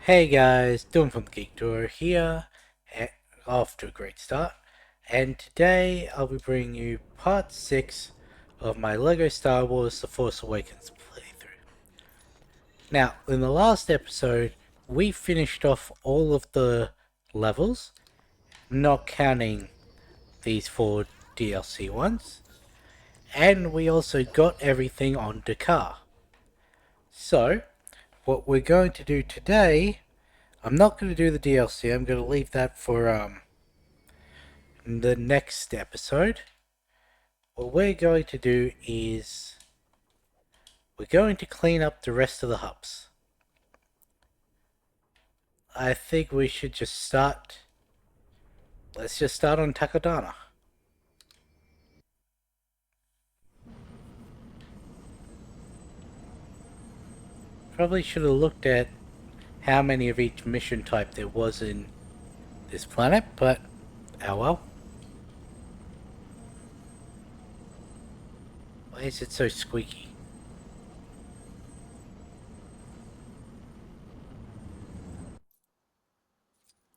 Hey guys, Dylan from the Geek Tour here, off to a great start, and today I'll be bringing you part 6 of my LEGO Star Wars The Force Awakens playthrough. Now, in the last episode, we finished off all of the levels, not counting these 4 DLC ones, and we also got everything on Dakar. So, what we're going to do today, I'm not going to do the DLC, I'm going to leave that for the next episode. What we're going to do is we're going to clean up the rest of the hubs. I think we should just start. Let's just start on Takodana. Probably should have looked at how many of each mission type there was in this planet, but oh well. Why is it so squeaky?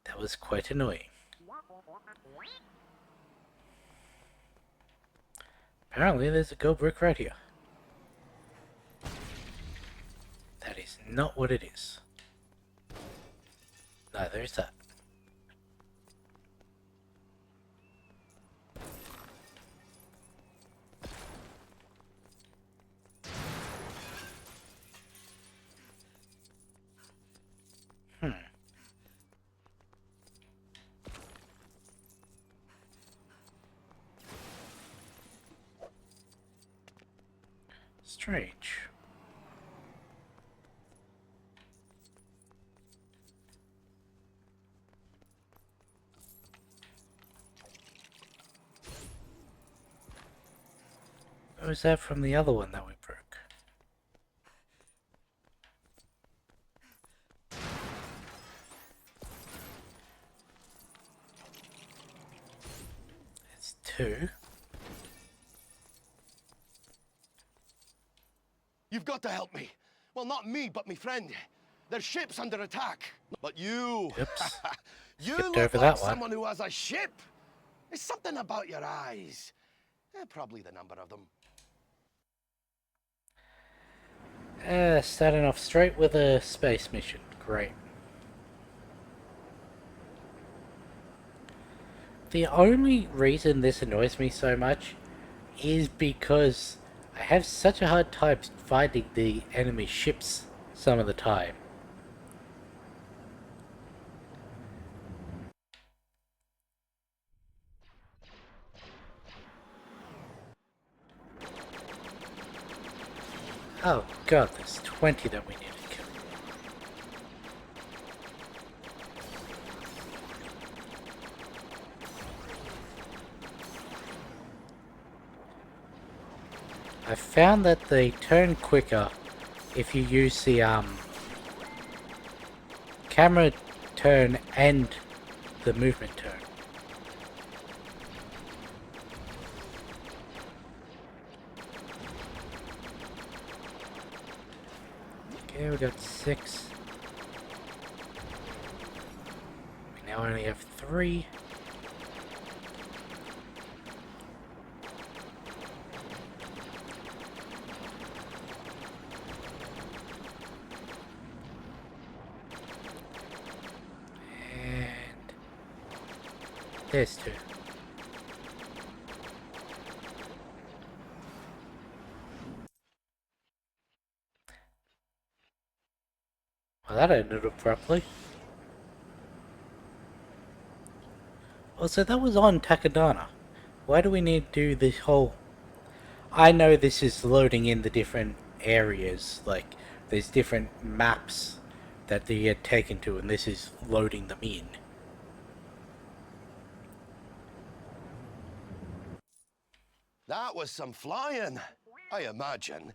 That was quite annoying. Apparently there's a gold brick right here. That is not what it is. Neither is that. Hmm. Strange. Or was that from the other one that we broke? It's two. You've got to help me. Well, not me, but me friend. Their ship's under attack. But you... Oops. you Skipped look over like that one. someone who has a ship. There's something about your eyes. Probably the number of them. Starting off straight with a space mission. Great. The only reason this annoys me so much is because I have such a hard time finding the enemy ships some of the time. Oh god, there's 20 that we need to kill. I found that they turn quicker if you use the camera turn and the movement turn. Okay, we got 6. We now only have 3. And there's 2. Well, that ended abruptly. Also, that was on Takodana. Why do we need to do this whole... I know this is loading in the different areas, like, there's different maps that they get taken to, and this is loading them in. That was some flying, I imagine.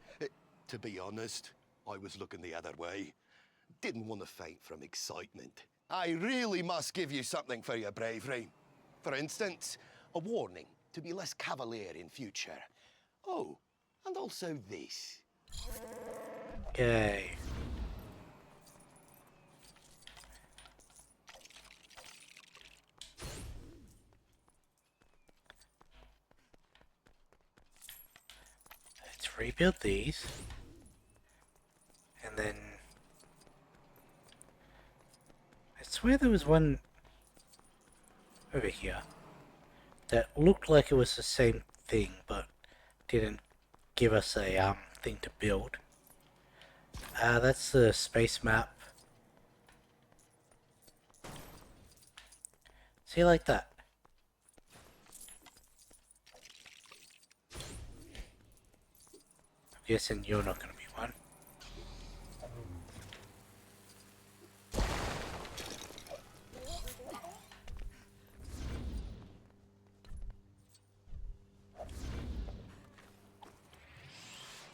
To be honest, I was looking the other way. Didn't want to fight from excitement. I really must give you something for your bravery. For instance, a warning to be less cavalier in future. Oh, and also this. Okay. rebuild these. And then... I swear there was one over here that looked like it was the same thing, but didn't give us a thing to build. That's the space map. See, like that. I'm guessing you're not going to be one.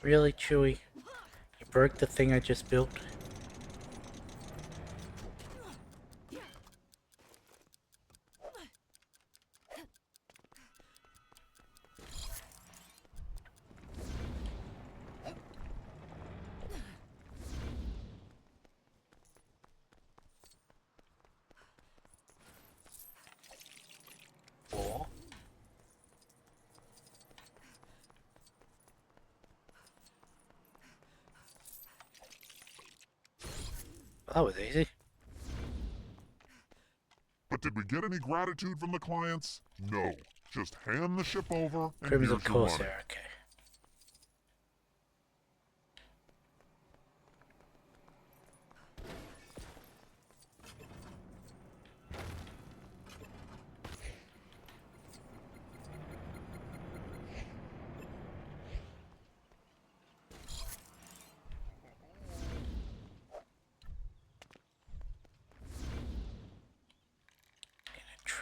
Really, Chewie? You broke the thing I just built? Or... that was easy. But did we get any gratitude from the clients? No. Just hand the ship over and Crimson here's your money. Corsair, okay.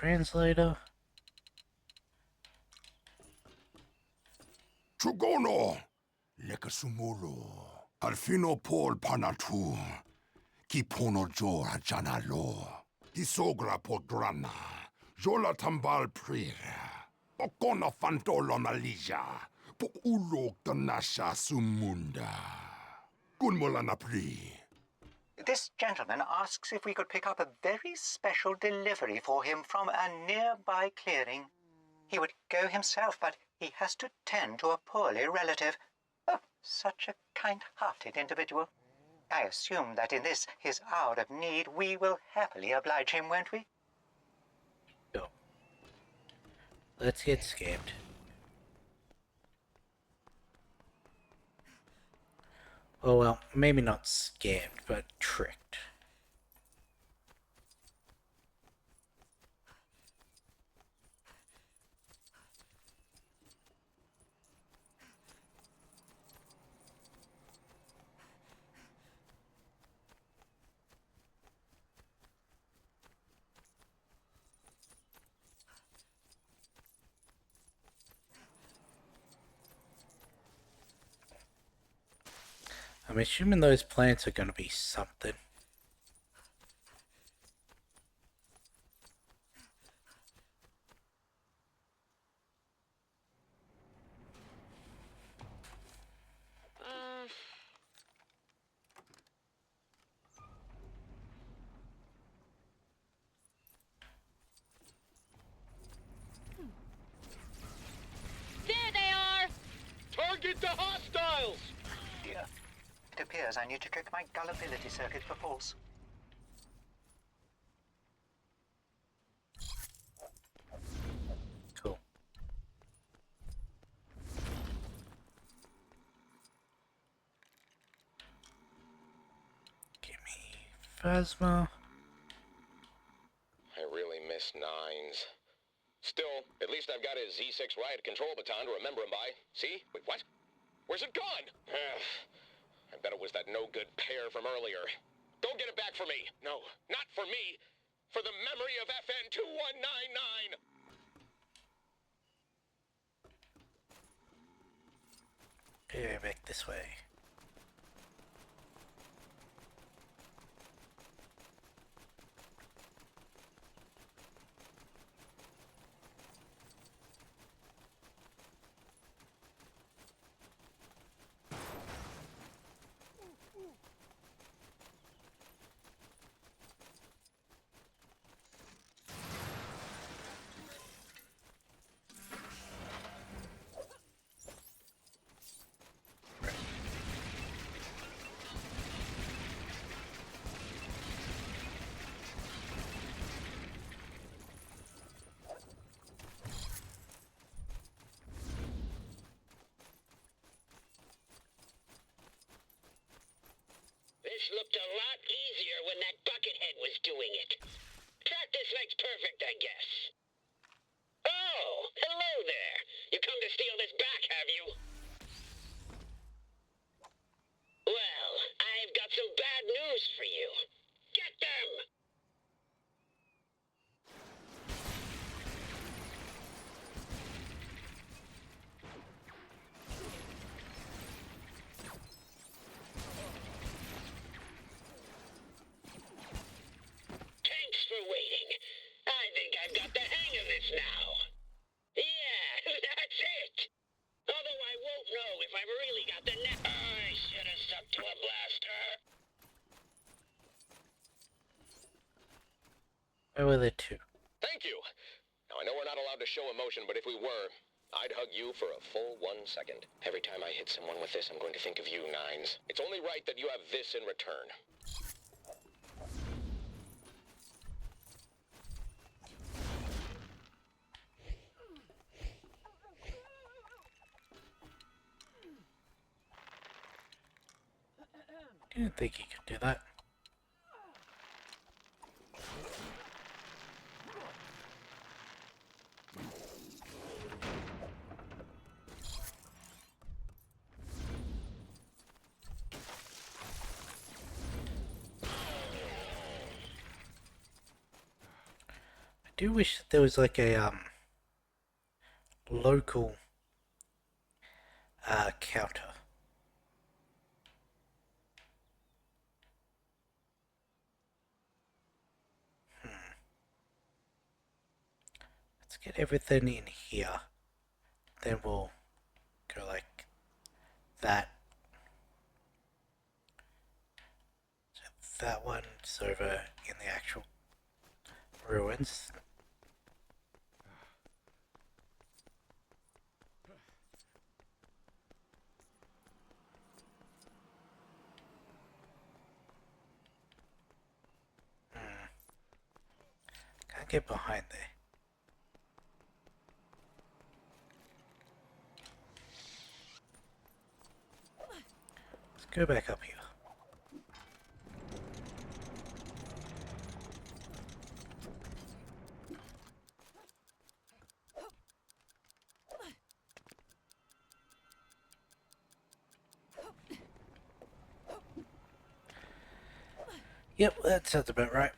Translator. Chugono, lekasumulo, alfino pol panatu, kipono jora janalo, hisogra podrana, jola tambal prira, okona fantolo malija, po ulok tanasha sumunda. Gunmolana pri. This gentleman asks if we could pick up a very special delivery for him from a nearby clearing. He would go himself, but he has to tend to a poorly relative. Oh, such a kind-hearted individual. I assume that in this, his hour of need, we will happily oblige him, won't we? Go. Let's get scammed. Oh well, maybe not scammed, but tricked. I'm assuming those plants are going to be something. There they are! Target the hostiles! Dear, it appears I need to trick my gullibility circuit for pulse. Cool. Give me Phasma. I really miss Nines. Still, at least I've got his Z6 riot control baton to remember him by. See? Wait, what? Where's it gone? I bet it was that no-good pair from earlier. Go get it back for me. No, not for me. For the memory of FN 2199. Okay, back this way. This looked a lot easier when that buckethead was doing it. Practice makes perfect, I guess. Oh, hello there. You come to steal this back, have you? Well, I've got some bad news for you. Get them! Thanks for waiting. I think I've got the hang of this now. Yeah, that's it. Although I won't know if I've really got the net. I should have stuck to a blaster. Where were the two? Thank you. Now, I know we're not allowed to show emotion, but if we were, I'd hug you for a full 1 second. Every time I hit someone with this, I'm going to think of you, Nines. It's only right that you have this in return. Didn't think you could do that. I do wish that there was like a local counter. Let's get everything in here. Then we'll go like that. So that one's over in the actual ruins. Can't get behind there. Let's go back up here. Yep, that sounds about right.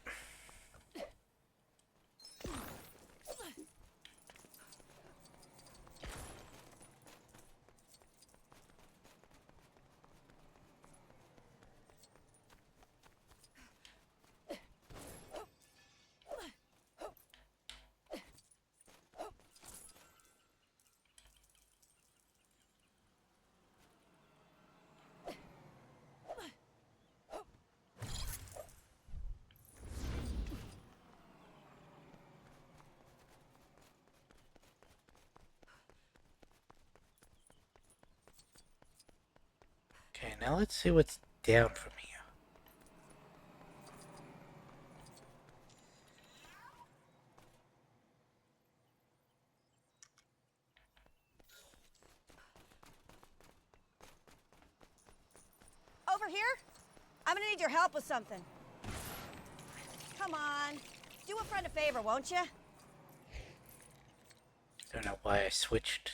Okay, now let's see what's down from here. Over here? I'm gonna need your help with something. Come on. Do a friend a favor, won't you? Don't know why I switched.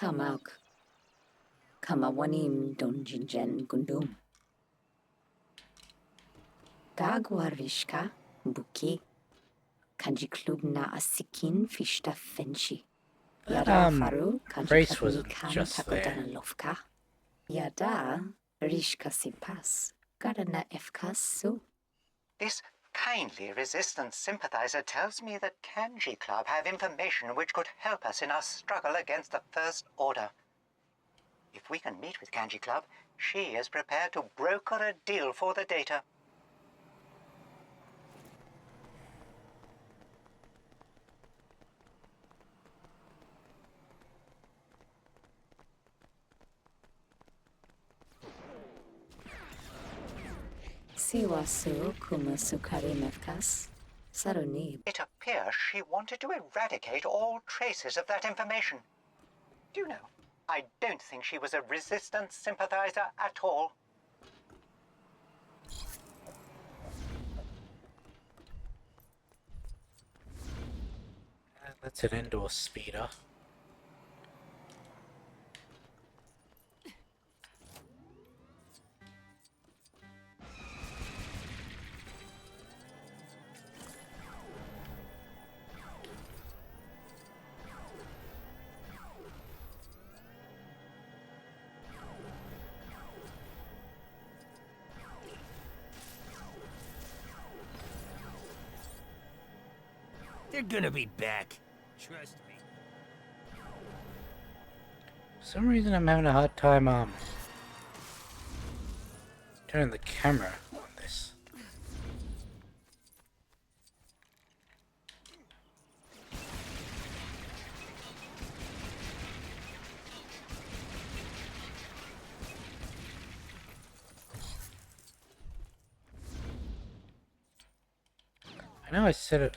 Kamak. Kamawanim donjinjen gundum. Gagwarishka buki. Kanjiklubna asikin fishta fenshi. Yada faru Grace wasn't kanjikabni kan just there. takodana lovka. Yada rishka sipas. Gadana efkas su. This kindly resistance sympathizer tells me that Kanji Club have information which could help us in our struggle against the First Order. If we can meet with Kanji Club, she is prepared to broker a deal for the data. Siwasu kumusukari mefkas. Sarunib. It appears she wanted to eradicate all traces of that information. Do you know, I don't think she was a resistance sympathizer at all. That's an indoor speeder. They're gonna be back. Trust me. For some reason I'm having a hard time turning the camera on this. I know I said it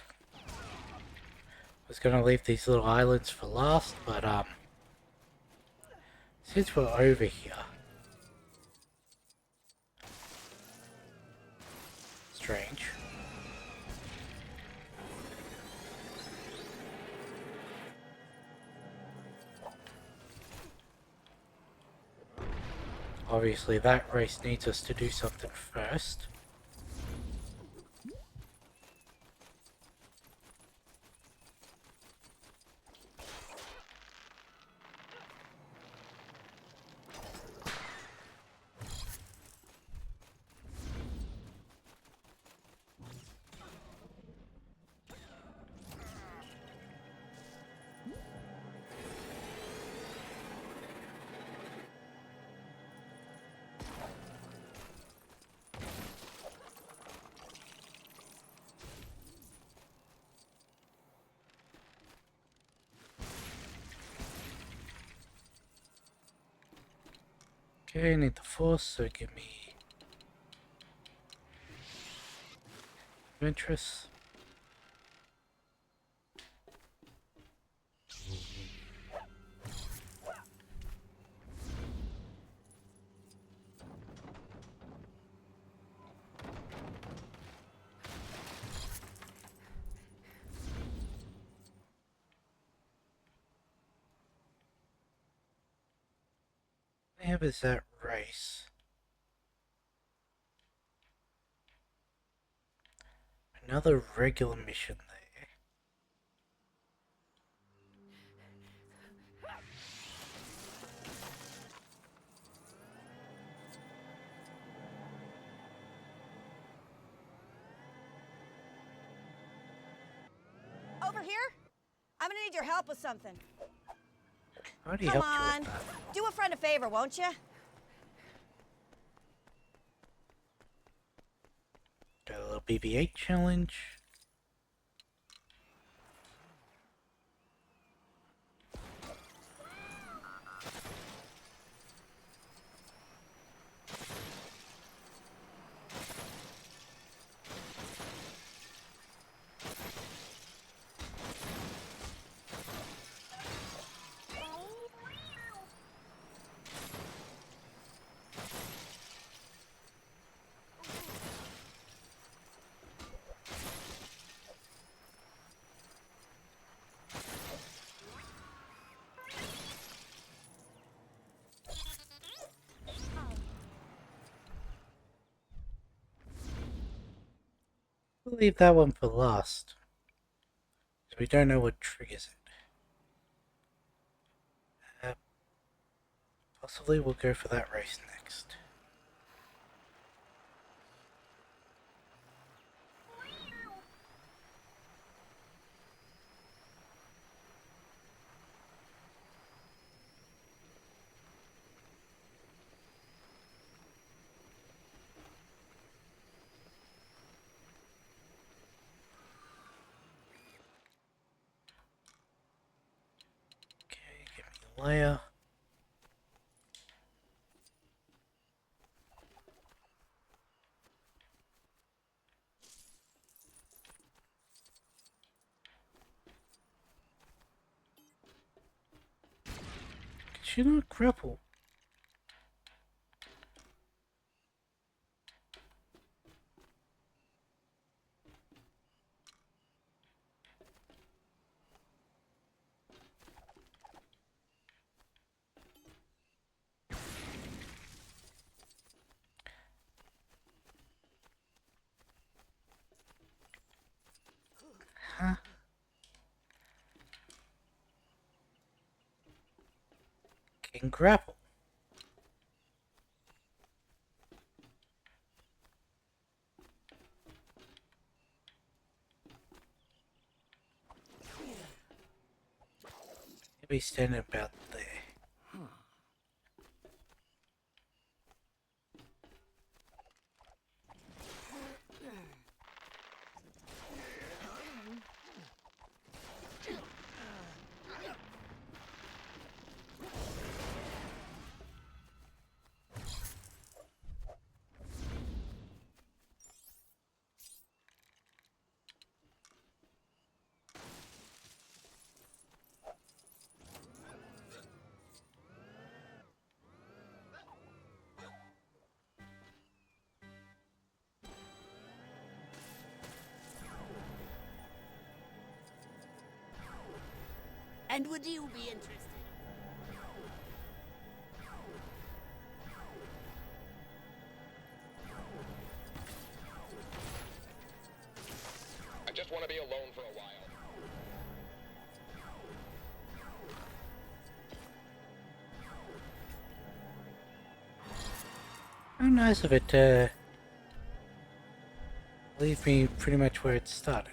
was gonna leave these little islands for last, but since we're over here, strange. Obviously that race needs us to do something first. Okay, I need the force, so give me Ventress. How is that race? Another regular mission there. Over here? I'm gonna need your help with something. I already Come helped you on. with that. Do a friend a favor, won't you? Got a little BB-8 challenge. We'll leave that one for last. So we don't know what triggers it. Possibly we'll go for that race next. Okay, give me Leia. she not grapple? Huh? Can grapple. Maybe standing about there. And would you be interested? I just want to be alone for a while. How nice of it to leave me pretty much where it started.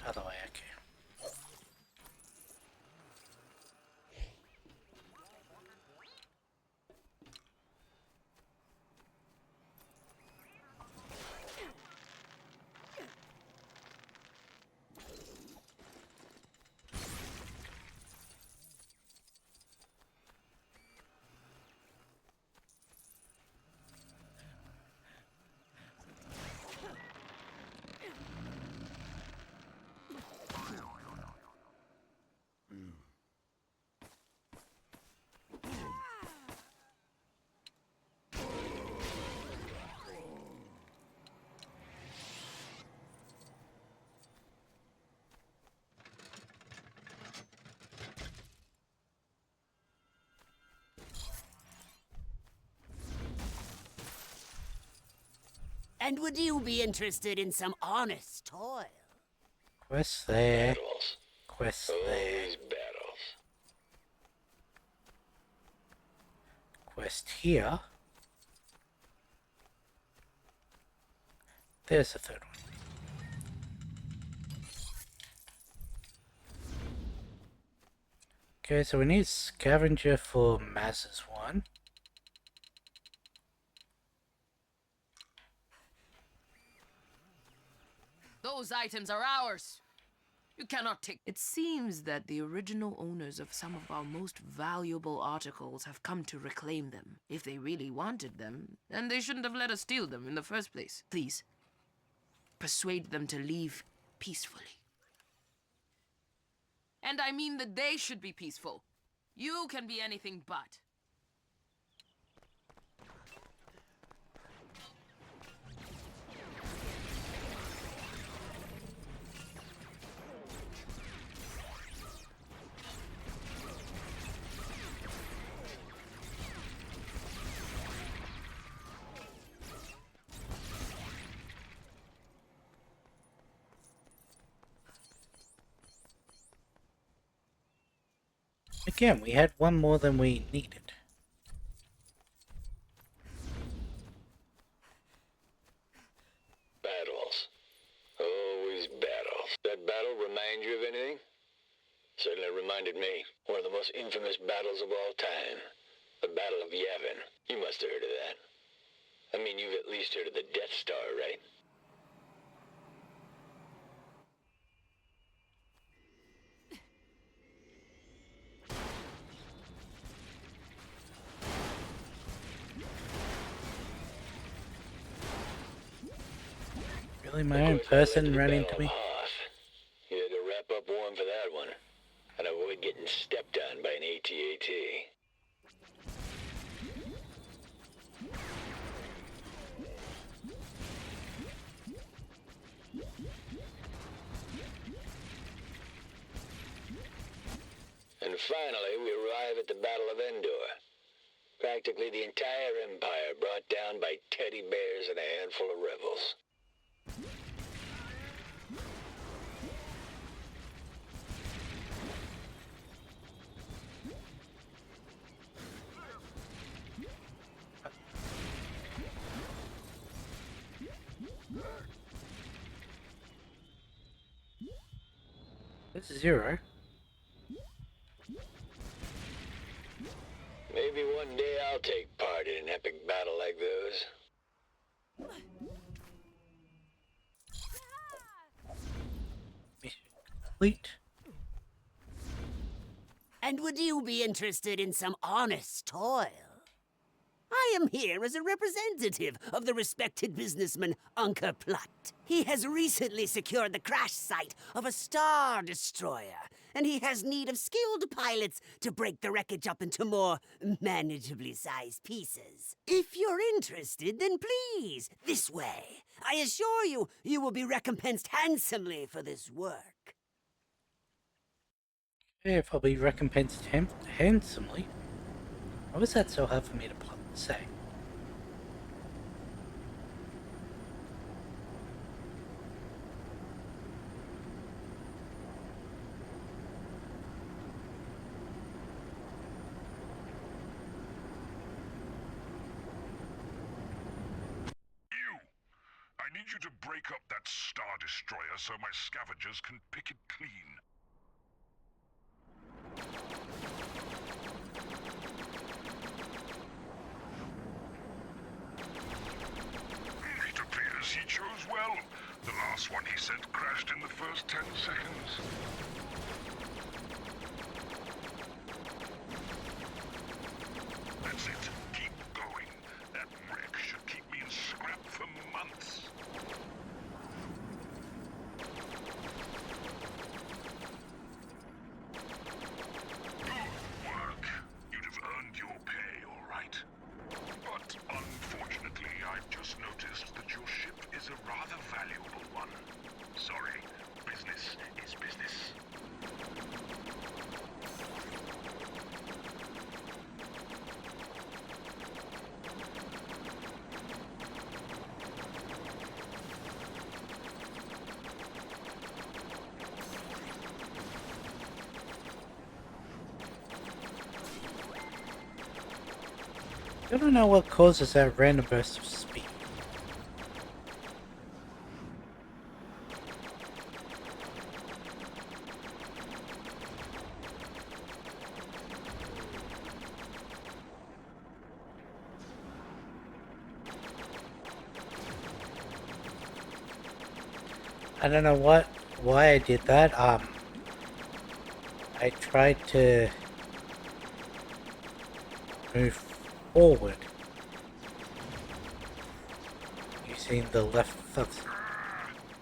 Other way, okay. And would you be interested in some honest toil? Quest there. Battles. Quest there. Always battles. Quest here. There's the third one. Okay, so we need scavenger for masses one. Those items are ours. You cannot take. It seems that the original owners of some of our most valuable articles have come to reclaim them. If they really wanted them, then they shouldn't have let us steal them in the first place. Please, persuade them to leave peacefully. And I mean that they should be peaceful. You can be anything but. Again, we had one more than we needed. Battles. Always battles. That battle remind you of anything? Certainly reminded me. One of the most infamous battles of all time. The Battle of Yavin. You must have heard of that. I mean, you've at least heard of the Death Star, right? Really, my own person ran into me? You had to wrap up warm for that one, and avoid getting stepped on by an AT-AT. And finally, we arrive at the Battle of Endor. Practically the entire Empire brought down by teddy bears and a handful of rebels. This is Zero. Maybe one day I'll take part in an epic battle like those. Mission complete. And would you be interested in some honest toil? I am here as a representative of the respected businessman Anker Platt. He has recently secured the crash site of a star destroyer, and he has need of skilled pilots to break the wreckage up into more manageably sized pieces. If you're interested, then please, this way. I assure you, you will be recompensed handsomely for this work. Yeah, if I'll be recompensed handsomely. Why was that so hard for me to say? I need you to break up that Star Destroyer so my scavengers can pick it clean. It appears he chose well. The last one he sent crashed in the first 10 seconds. That's it. Keep going. That wreck should keep me in scrap for months. Good work. You'd have earned your pay, all right. But unfortunately, I've just noticed that your ship is a rather valuable one. Sorry, business is business. I don't know what causes that random burst of speed. I don't know why I did that. I tried to move forward using the left thumb. Do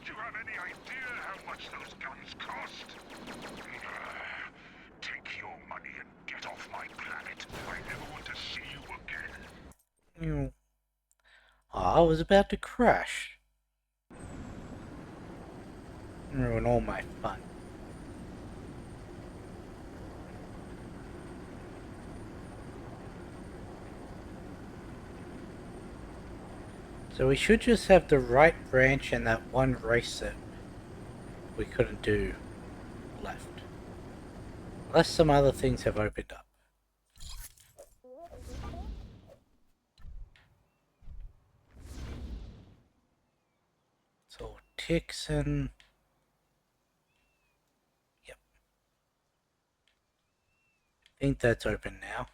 you have any idea how much those guns cost? Take your money and get off my planet. I never want to see you again. I was about to crash. Ruin all my fun. So we should just have the right branch and that one race that we couldn't do left. Unless some other things have opened up. So ticks and... Yep. I think that's open now.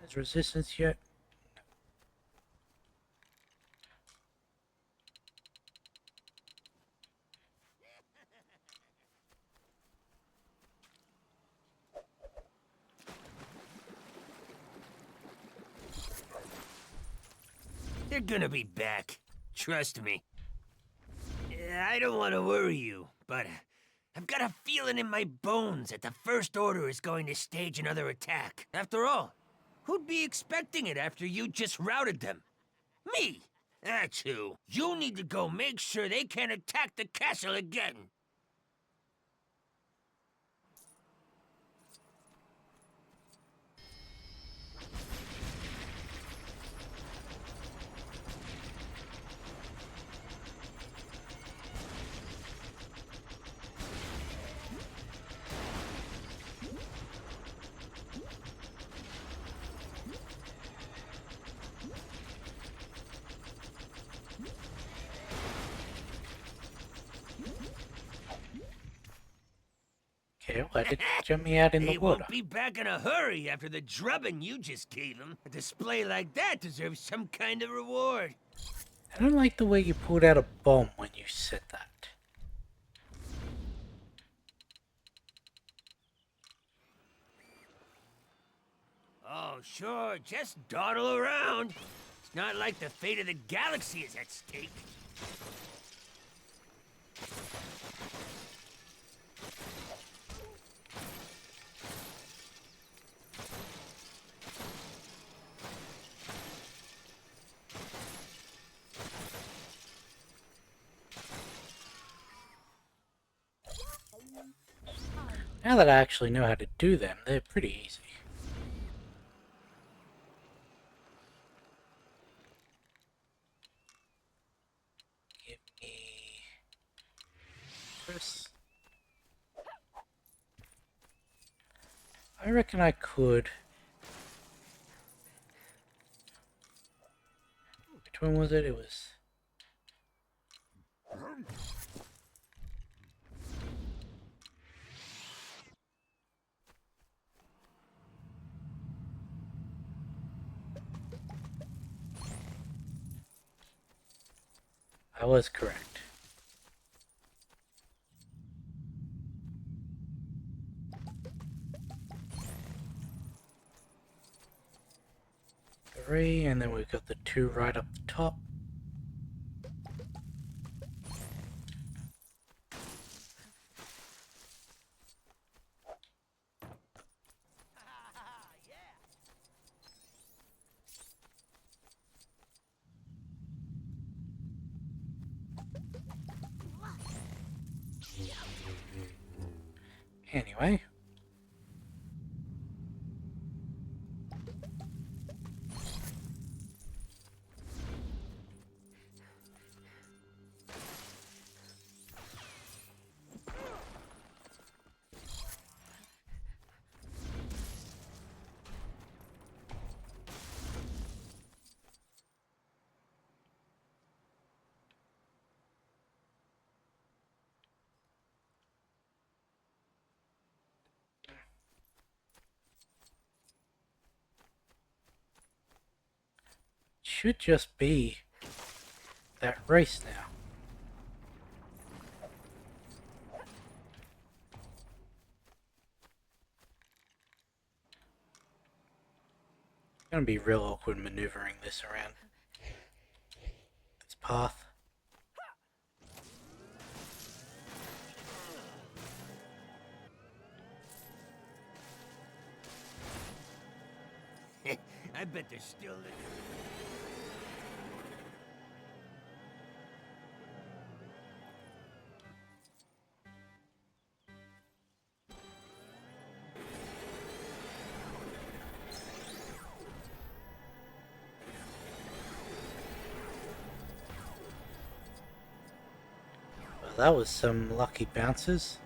Has resistance yet? They're gonna be back. Trust me. I don't want to worry you, but I've got a feeling in my bones that the First Order is going to stage another attack. After all, who'd be expecting it after you just routed them? Me! That's who. You need to go make sure they can't attack the castle again. Okay, why did you jump me out in the He water? won't be back in a hurry after the drubbing you just gave him. A display like that deserves some kind of reward. I don't like the way you pulled out a bomb when you said that. Oh, sure, just dawdle around. It's not like the fate of the galaxy is at stake. Now that I actually know how to do them, they're pretty easy. Give me this. I reckon I could. Which one was it? It was. I was correct. Three, and then we've got the two right up the top. Anyway. Should just be that race now. It's gonna be real awkward maneuvering this around this path. I bet they're still... Well, that was some lucky bounces.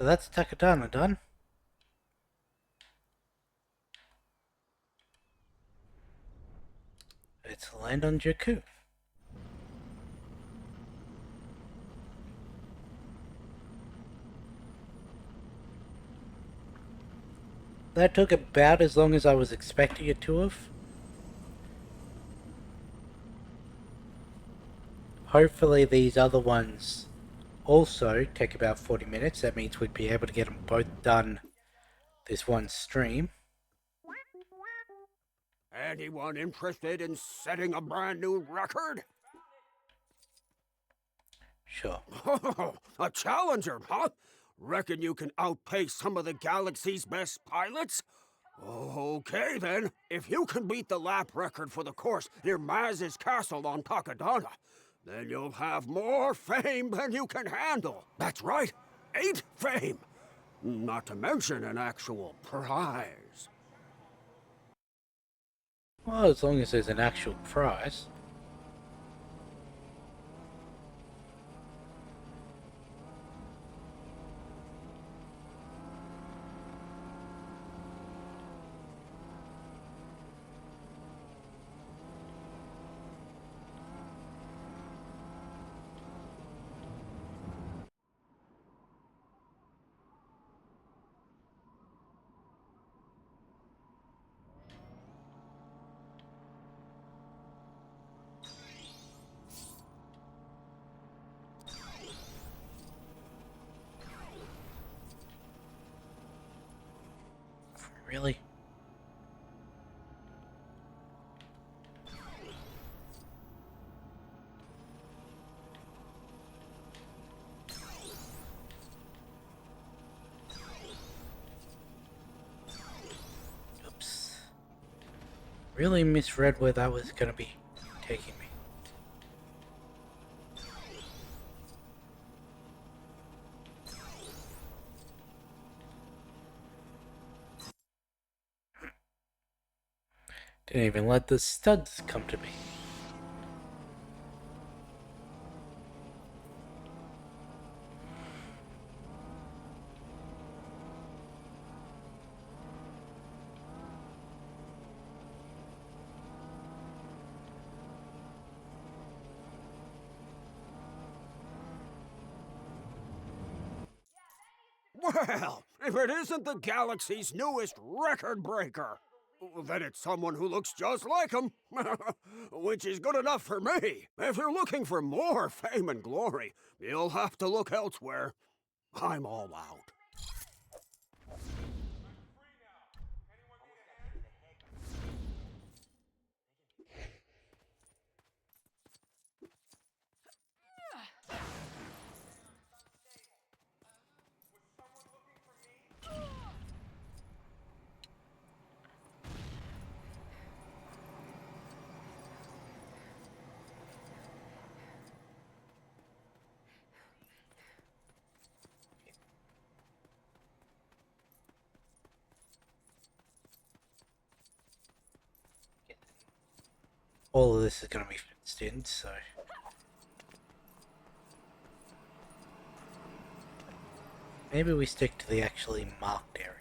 So that's Takadana done. Let's land on Jakku. That took about as long as I was expecting it to have. Hopefully these other ones also take about 40 minutes. That means we'd be able to get them both done this one stream. Anyone interested in setting a brand new record? Sure. A challenger, huh? Reckon you can outpace some of the galaxy's best pilots? Okay then, if you can beat the lap record for the course near Maz's castle on Takadana, then you'll have more fame than you can handle. That's right, 8 fame. Not to mention an actual prize. Well, as long as there's an actual prize. Really? Oops. Really misread where that was gonna be taking me. Didn't even let the studs come to me. Well, if it isn't the galaxy's newest record breaker, then it's someone who looks just like him. Which is good enough for me. If you're looking for more fame and glory, you'll have to look elsewhere. I'm all out. All of this is gonna be fenced in, so... maybe we stick to the actually marked areas.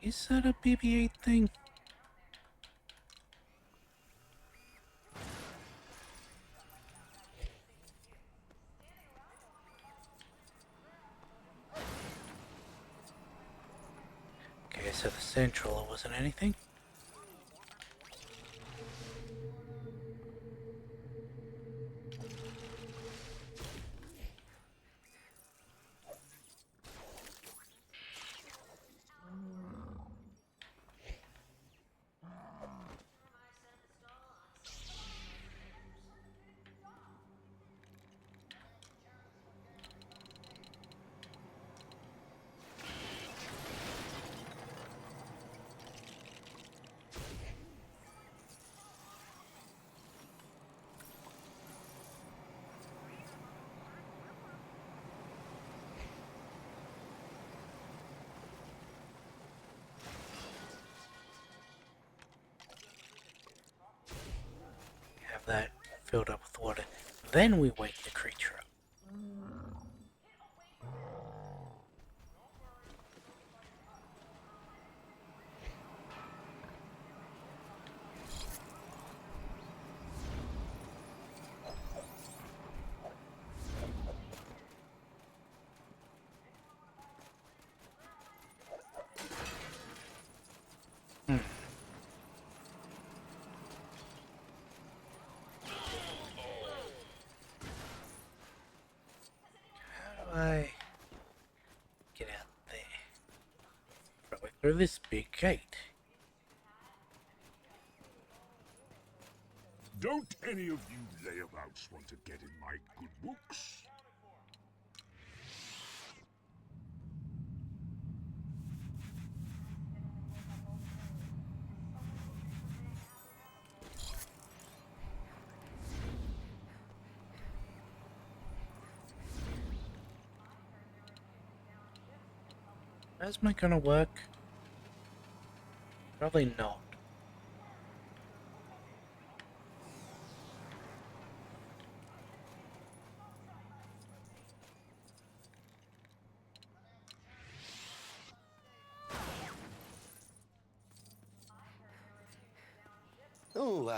Is that a BB-8 thing? Okay, so the central wasn't anything. filled up with water. Then we wake the creature up. How do I get out there? Probably through this big gate. Don't any of you layabouts want to get in my good books? How's mine gonna work? Probably not. Oh,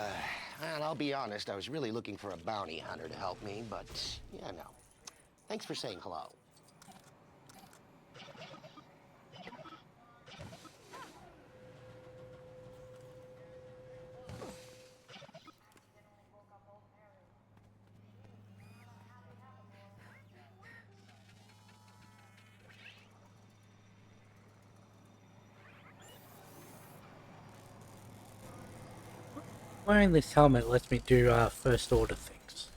and I'll be honest, I was really looking for a bounty hunter to help me, but, yeah, no. Thanks for saying hello. Wearing this helmet lets me do first order things.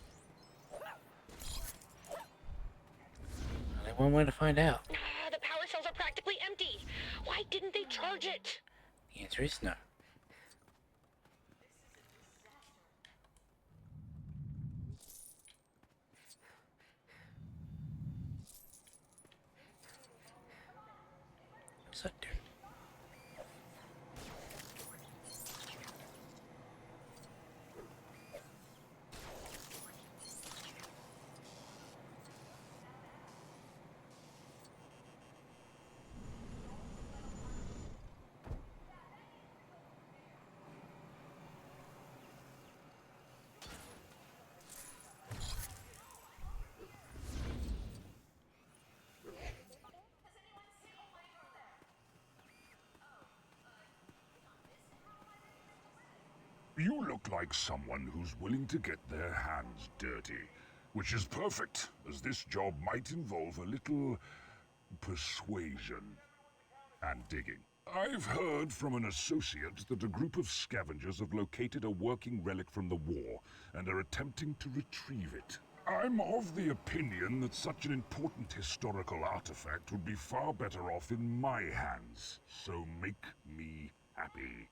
Only one way to find out. The power cells are practically empty. Why didn't they charge it? The answer is no. What's that do? You look like someone who's willing to get their hands dirty, which is perfect, as this job might involve a little persuasion and digging. I've heard from an associate that a group of scavengers have located a working relic from the war and are attempting to retrieve it. I'm of the opinion that such an important historical artifact would be far better off in my hands, so make me happy.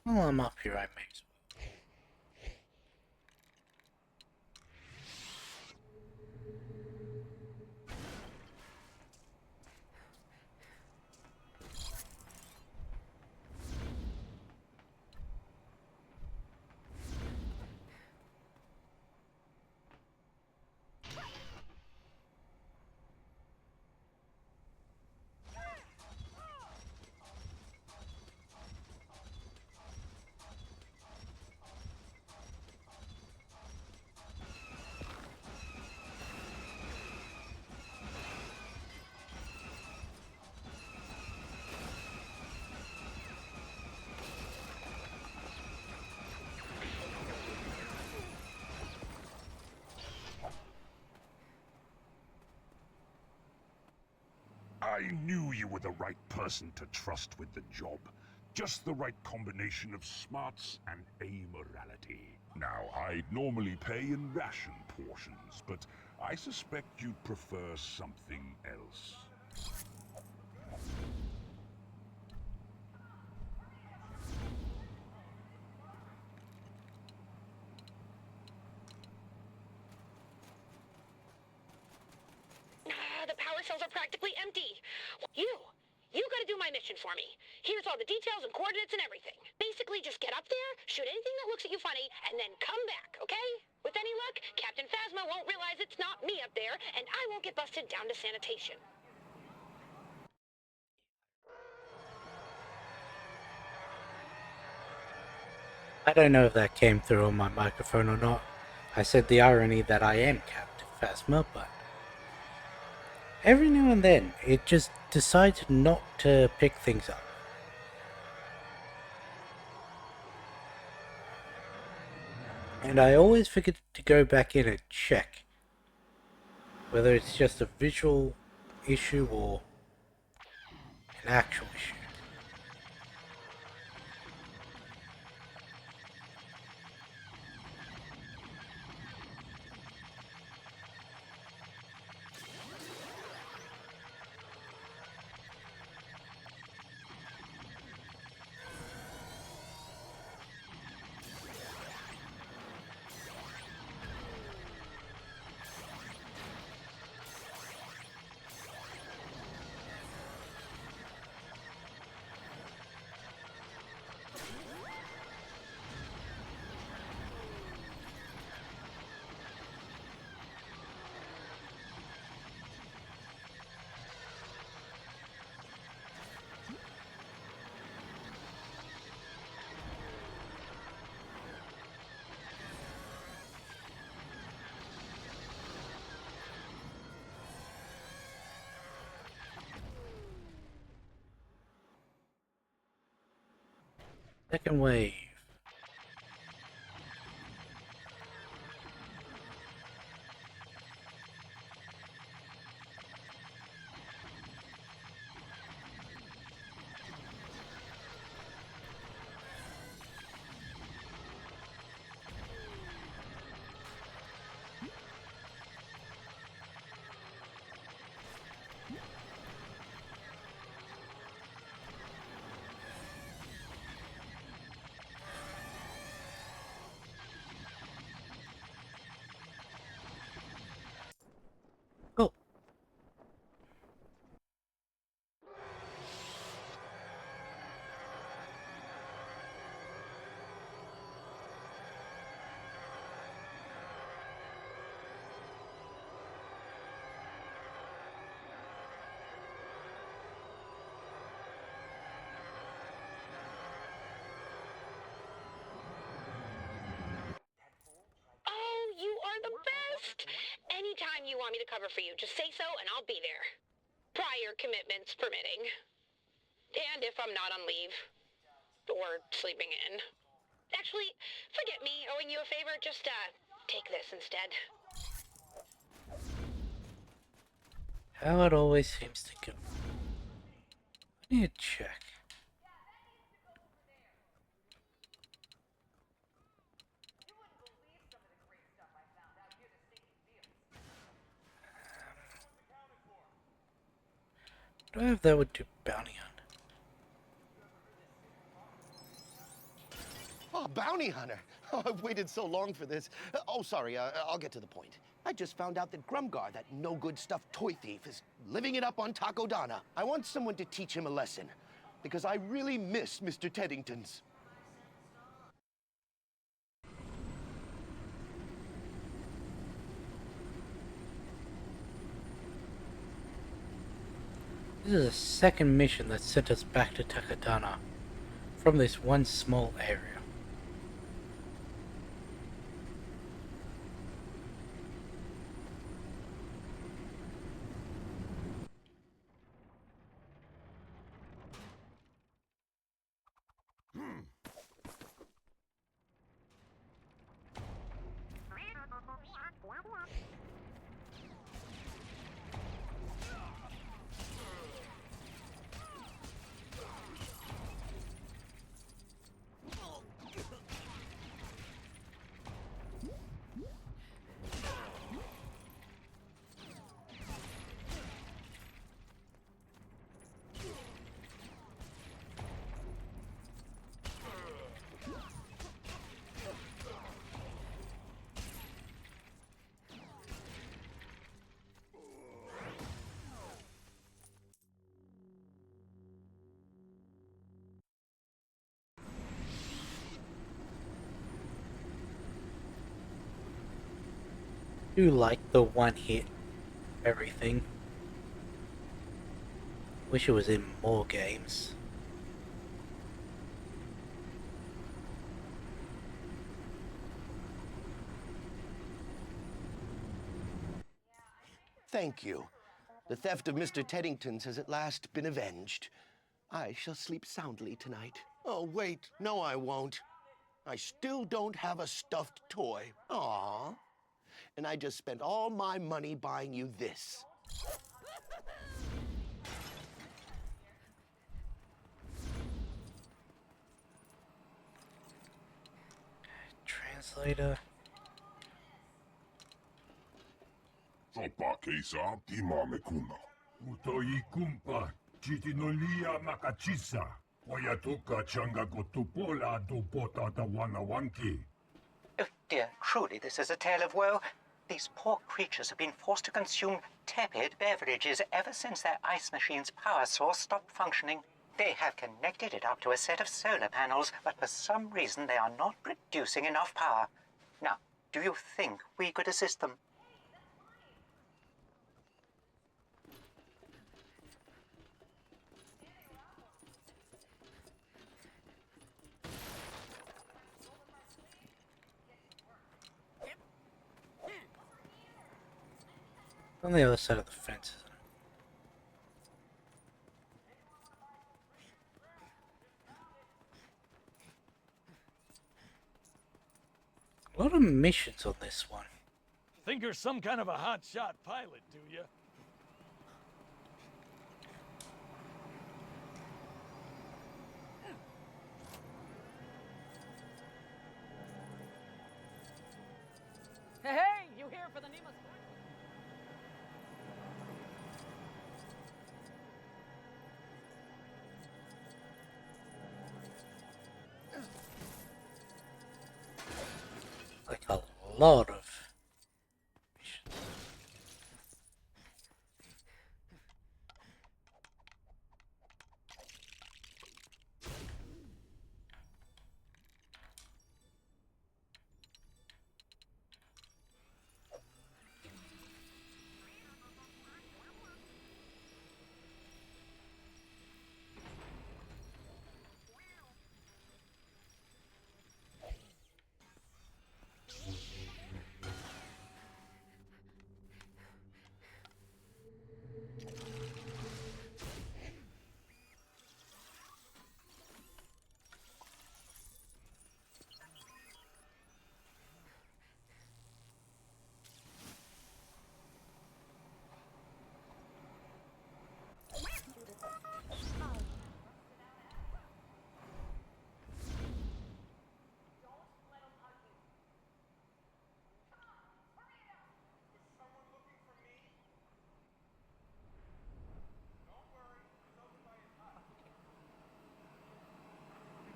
While I'm up here, I may as well. I knew you were the right person to trust with the job. Just the right combination of smarts and amorality. Now, I'd normally pay in ration portions, but I suspect you'd prefer something else. The power cells are practically empty. You gotta do my mission for me. Here's all the details and coordinates and everything. Basically, just get up there, shoot anything that looks at you funny, and then come back, okay? With any luck, Captain Phasma won't realize it's not me up there, and I won't get busted down to sanitation. I don't know if that came through on my microphone or not. I said the irony that I am Captain Phasma, but every now and then it just decides not to pick things up. And I always forget to go back in and check whether it's just a visual issue or an actual issue. Second wave. Oh. Oh, you are the best! Anytime you want me to cover for you, just say so and I'll be there. Prior commitments permitting. And if I'm not on leave. Or sleeping in. Actually, forget me owing you a favor. Just, take this instead. How it always seems to go. I need to check. Do I have that would do bounty hunt? Oh, bounty hunter. Oh, I've waited so long for this. Oh, sorry, I'll get to the point. I just found out that Grumgar, that no-good stuffed toy thief, is living it up on Takodana. I want someone to teach him a lesson, because I really miss Mr. Teddington's. This is the second mission that sent us back to Takodana from this one small area. do like the one hit everything. Wish it was in more games. Thank you. The theft of Mr. Teddington's has at last been avenged. I shall sleep soundly tonight. Oh, wait. No, I won't. I still don't have a stuffed toy. Aww. And I just spent all my money buying you this. Translator. Sopa keisa timame kuna. Utoi kumpa, chitinolia makachisa. Oyatuka changa gotupola dopota tawana wanki. Oh dear, truly this is a tale of woe. These poor creatures have been forced to consume tepid beverages ever since their ice machine's power source stopped functioning. They have connected it up to a set of solar panels, but for some reason they are not producing enough power. Now, do you think we could assist them? On the other side of the fence, isn't it? A lot of missions on this one. Think you're some kind of a hotshot pilot, do you? Hey, you here for the Nemus? Like a lot of missions.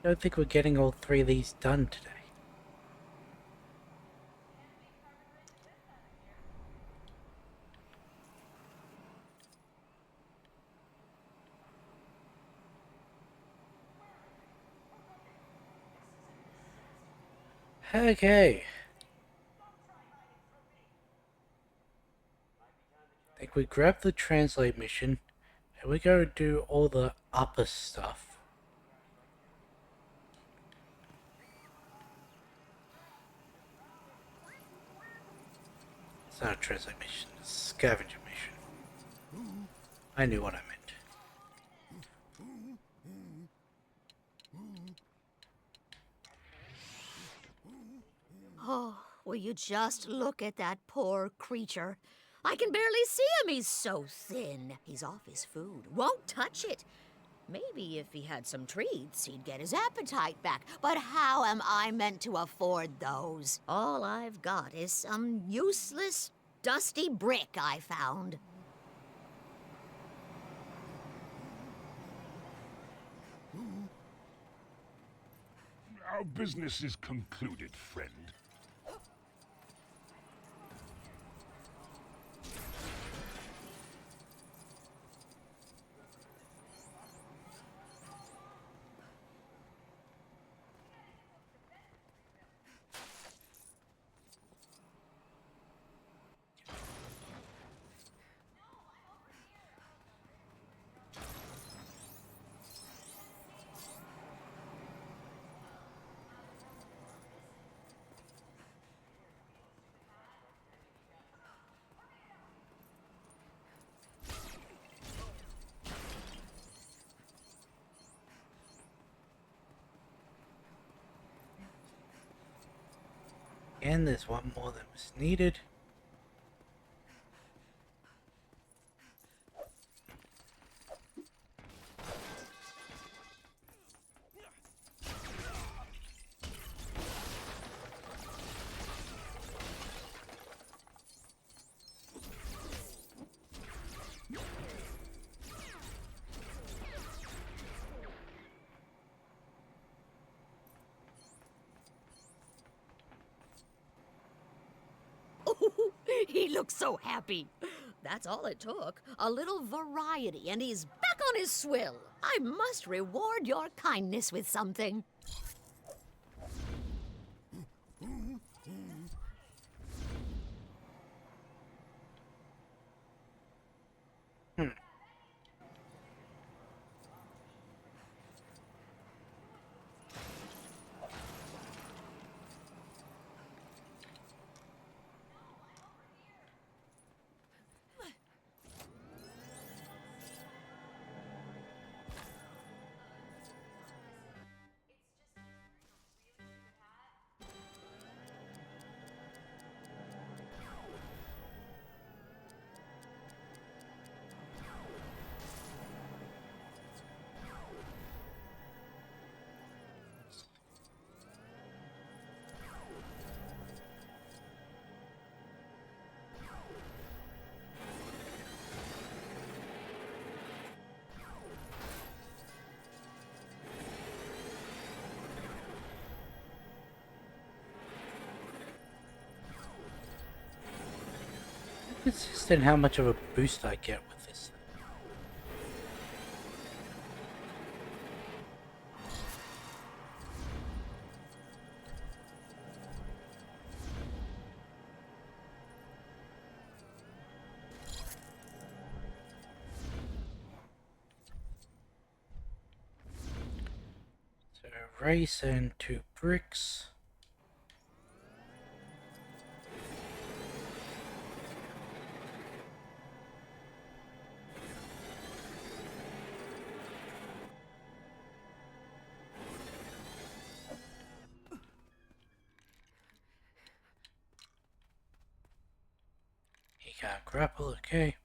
I don't think we're getting all three of these done today. Okay. I think we grab the translate mission and we go do all the upper stuff. It's not a translate mission, it's a scavenger mission. I knew what I meant. Oh, will you just look at that poor creature? I can barely see him, he's so thin. He's off his food, won't touch it. Maybe if he had some treats, he'd get his appetite back. But how am I meant to afford those? All I've got is some useless, dusty brick I found. Our business is concluded, friend. And there's one more that was needed. He looks so happy. That's all it took. A little variety, and he's back on his swill. I must reward your kindness with something. Consistent how much of a boost I get with this. So race and 2 bricks. He can't grapple, okay.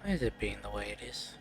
Why is it being the way it is?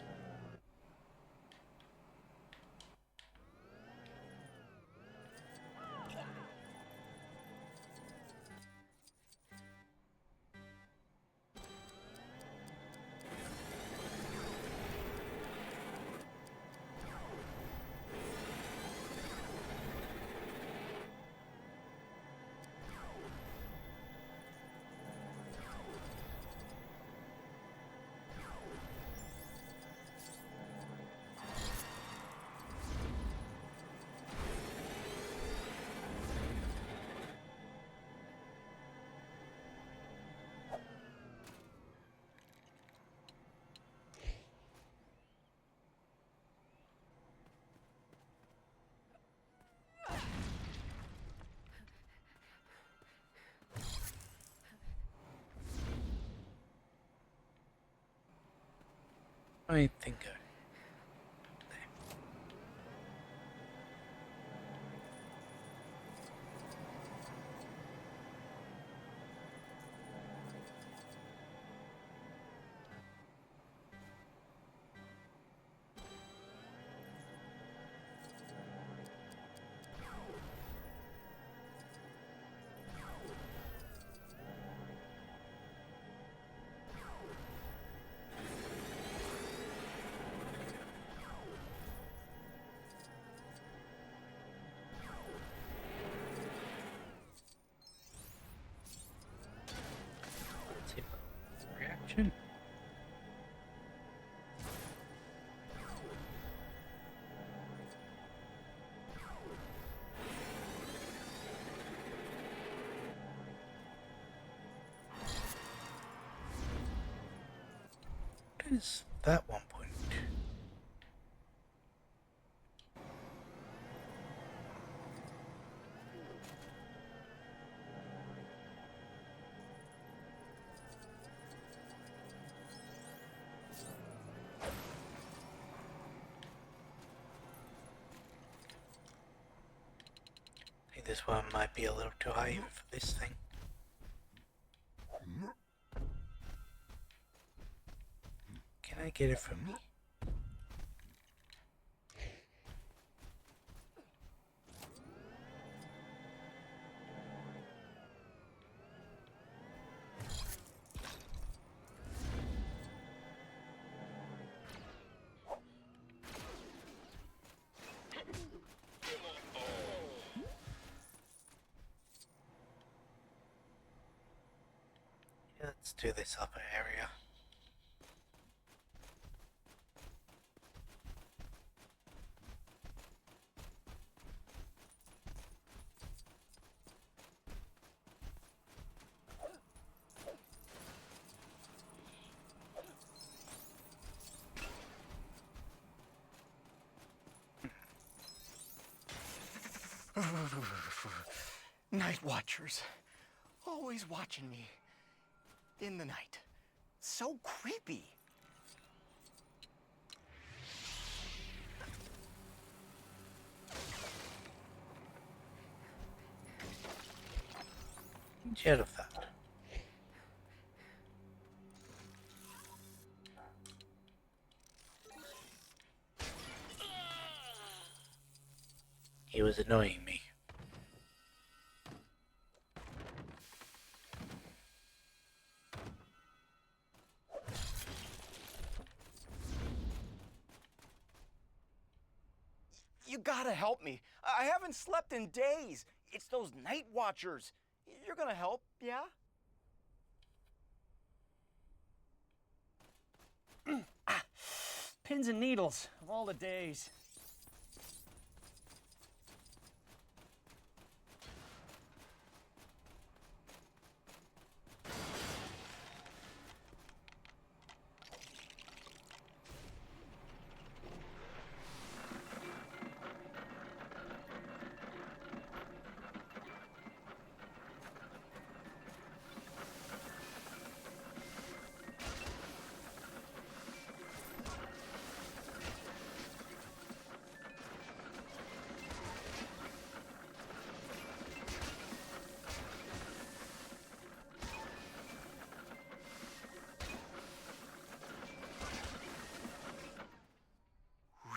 I think reaction. What is that one point? this one might be a little too high even for this thing. Can I get it from me? Let's do this upper area. Night Watchers. Always watching me. In the night. So creepy. Jet of that. He was annoying me. You gotta help me. I haven't slept in days. It's those Night Watchers. You're gonna help, yeah? Pins and needles of all the days.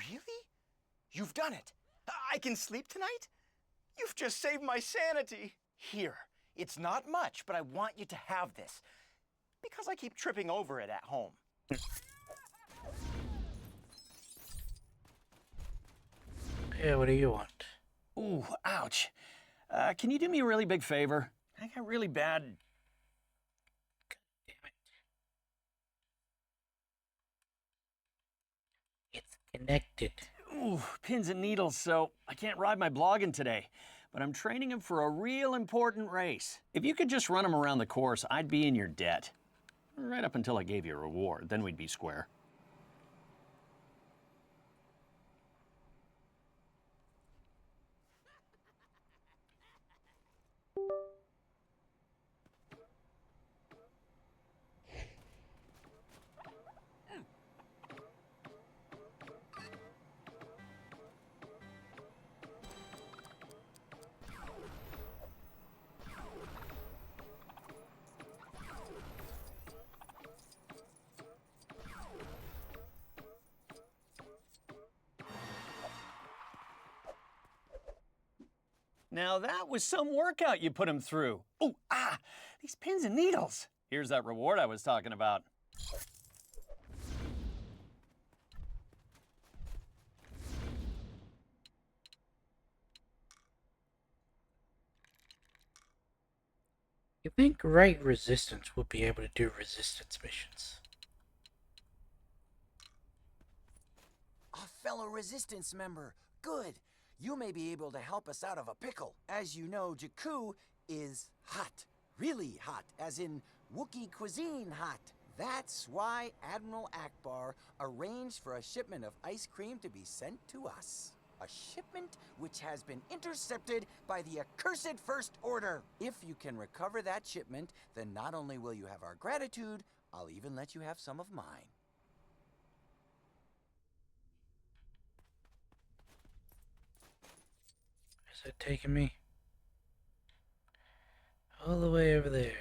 Really? You've done it. I can sleep tonight? You've just saved my sanity. Here, it's not much, but I want you to have this. Because I keep tripping over it at home. Yeah, what do you want? Ooh, ouch. Can you do me a really big favor? I got really bad... It's connected. Ooh, pins and needles, so I can't ride my blogging today. But I'm training him for a real important race. If you could just run him around the course, I'd be in your debt. Right up until I gave you a reward, then we'd be square. Now that was some workout you put him through. Oh, these pins and needles. Here's that reward I was talking about. You think Right Resistance will be able to do resistance missions? A fellow resistance member. Good. You may be able to help us out of a pickle. As you know, Jakku is hot. Really hot, as in Wookiee cuisine hot. That's why Admiral Akbar arranged for a shipment of ice cream to be sent to us. A shipment which has been intercepted by the accursed First Order. If you can recover that shipment, then not only will you have our gratitude, I'll even let you have some of mine. Is it taking me? All the way over there.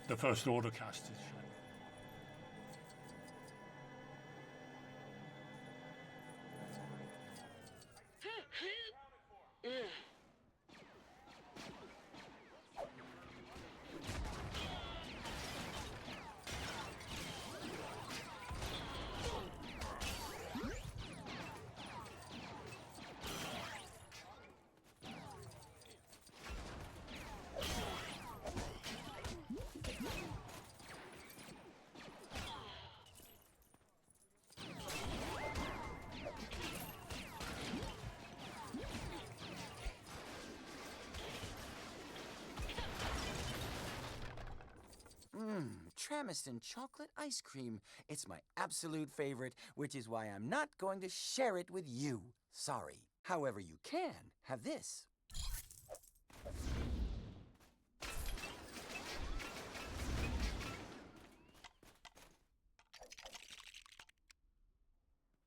The First Order cast its shadow. Tramiston chocolate ice cream. It's my absolute favorite, which is why I'm not going to share it with you. Sorry. However, you can have this.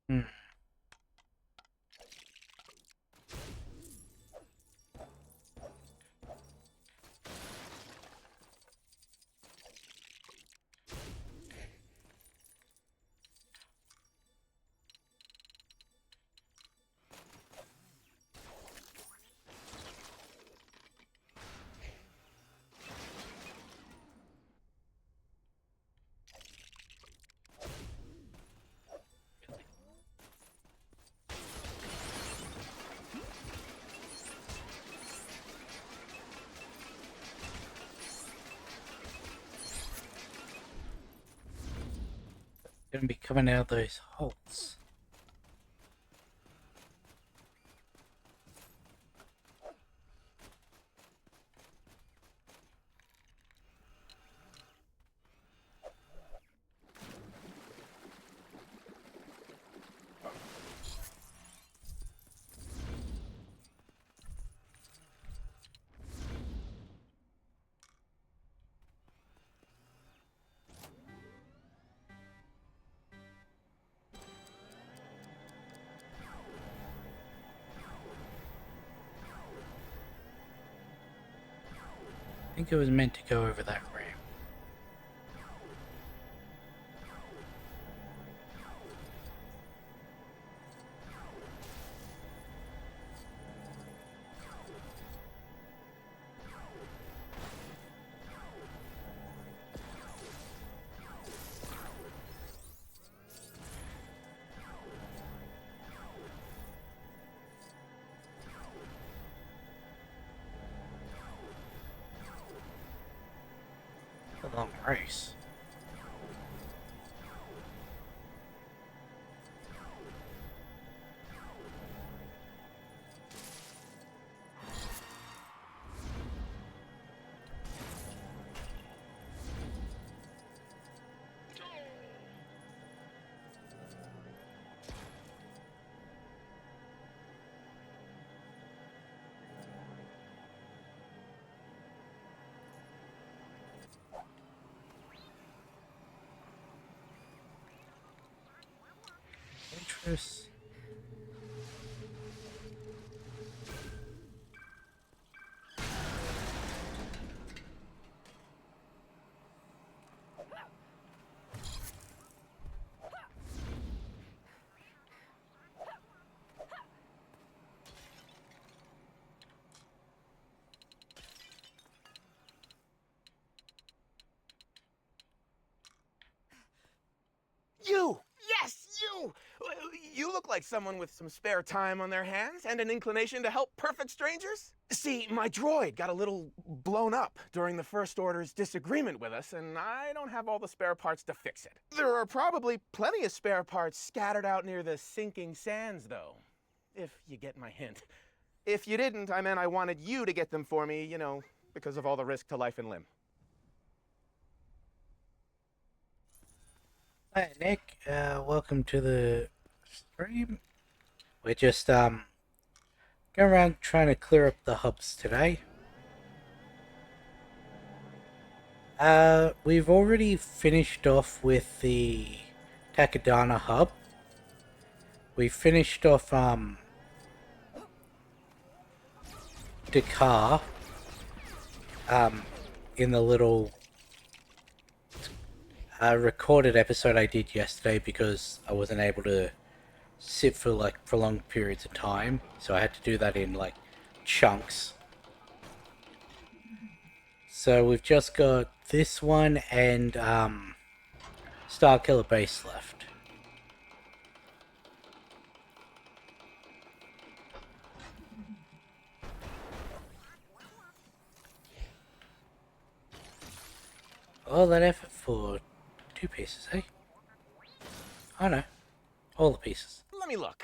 Hmm. Gonna be coming out of those holes. I think it was meant to go over that ramp. A long race. Interest. You! Yes, you! You look like someone with some spare time on their hands and an inclination to help perfect strangers. See, my droid got a little blown up during the First Order's disagreement with us, and I don't have all the spare parts to fix it. There are probably plenty of spare parts scattered out near the sinking sands, though, if you get my hint. If you didn't, I meant I wanted you to get them for me, you know, because of all the risk to life and limb. Hi Nick, welcome to the stream. We're just going around trying to clear up the hubs today. We've already finished off with the Takadana hub. We finished off Dakar in the little recorded episode I did yesterday because I wasn't able to sit for like prolonged periods of time, so I had to do that in like chunks. So we've just got this one and Starkiller Base left. All that effort for 2 pieces, eh? Oh no, all the pieces. Let me look.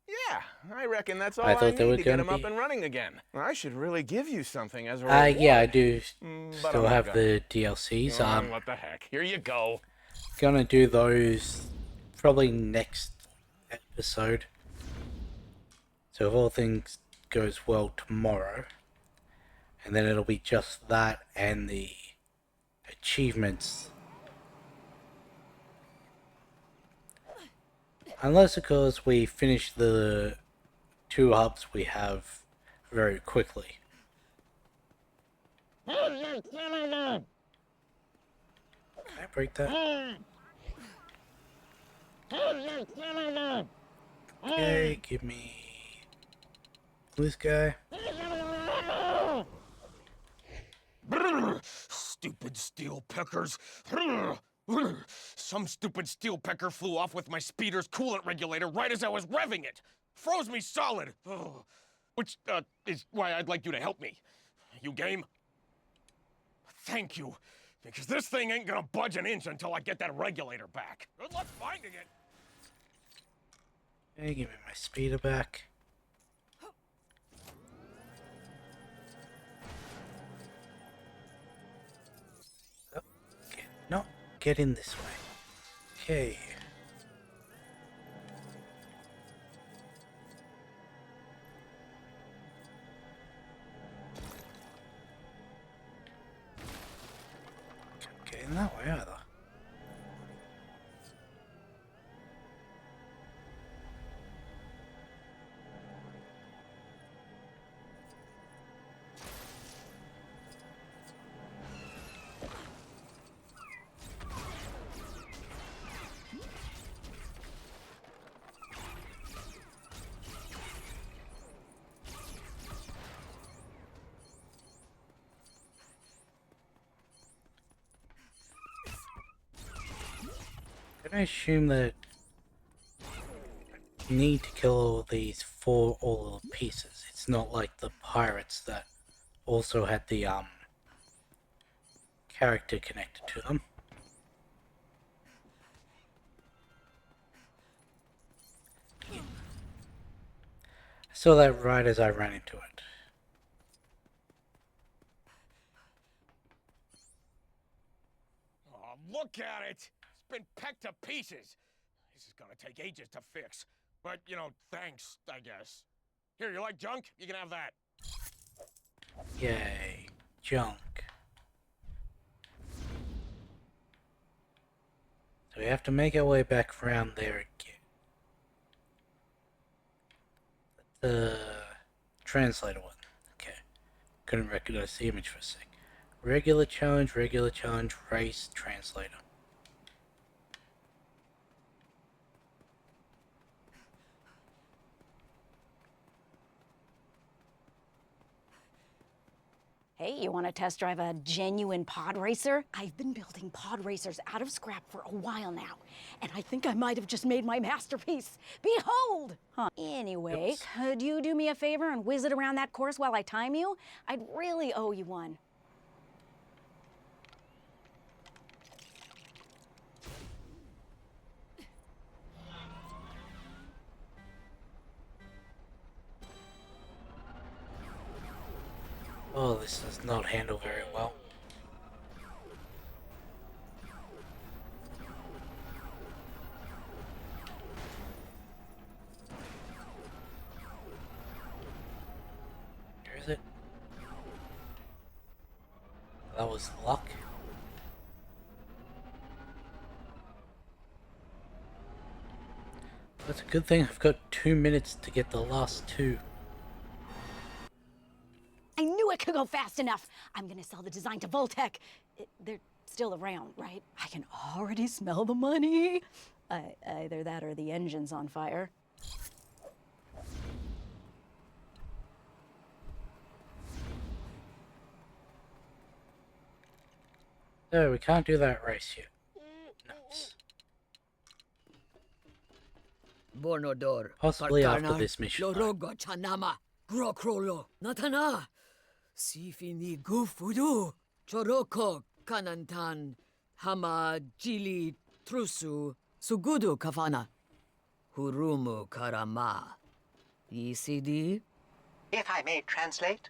Yeah, I reckon that's all I I thought they need were to get gonna him up be. and running again. I should really give you something as a reward. Yeah, I do But still I'm not have gonna. the DLCs. What the heck? Here you go. Gonna do those probably next episode. So if all things goes well tomorrow, and then it'll be just that and the achievements. Unless of course we finish the 2 hubs we have very quickly. Can I break that? Okay, give me this guy. Stupid steel peckers. Some stupid steel pecker flew off with my speeder's coolant regulator right as I was revving it. Froze me solid. Which is why I'd like you to help me. You game? Thank you. Because this thing ain't gonna budge an inch until I get that regulator back. Good luck finding it. Okay, give me my speeder back. Oh, no, get in this way. Okay. Can't get in that way either. Can I assume that you need to kill all these for all the pieces? It's not like the pirates that also had the character connected to them. I saw that right as I ran into it. Oh, look at it! It's been pecked to pieces. This is gonna take ages to fix. But, you know, thanks, I guess. Here, you like junk? You can have that. Yay, junk. So we have to make our way back around there again. The translator one. Okay. Couldn't recognize the image for a sec. Regular challenge, race, translator. Hey, you want to test drive a genuine pod racer? I've been building pod racers out of scrap for a while now, and I think I might have just made my masterpiece. Behold! Huh. Anyway, could you do me a favor and whiz it around that course while I time you? I'd really owe you one. Oh, this does not handle very well. that was luck. That's a good thing I've got 2 minutes to get the last two. I knew it could go fast enough. I'm gonna sell the design to Voltec. They're still around, right? I can already smell the money. Either that or the engine's on fire. No, we can't do that race yet. Nice. Bonodor. Possibly after this mission. Lorogo chanama. Grokrolo. Natana. Sifini gufudu. Choroko kanantan. Hama jili trusu. Sugudu kafana. Hurumu karama. ECD? If I may translate,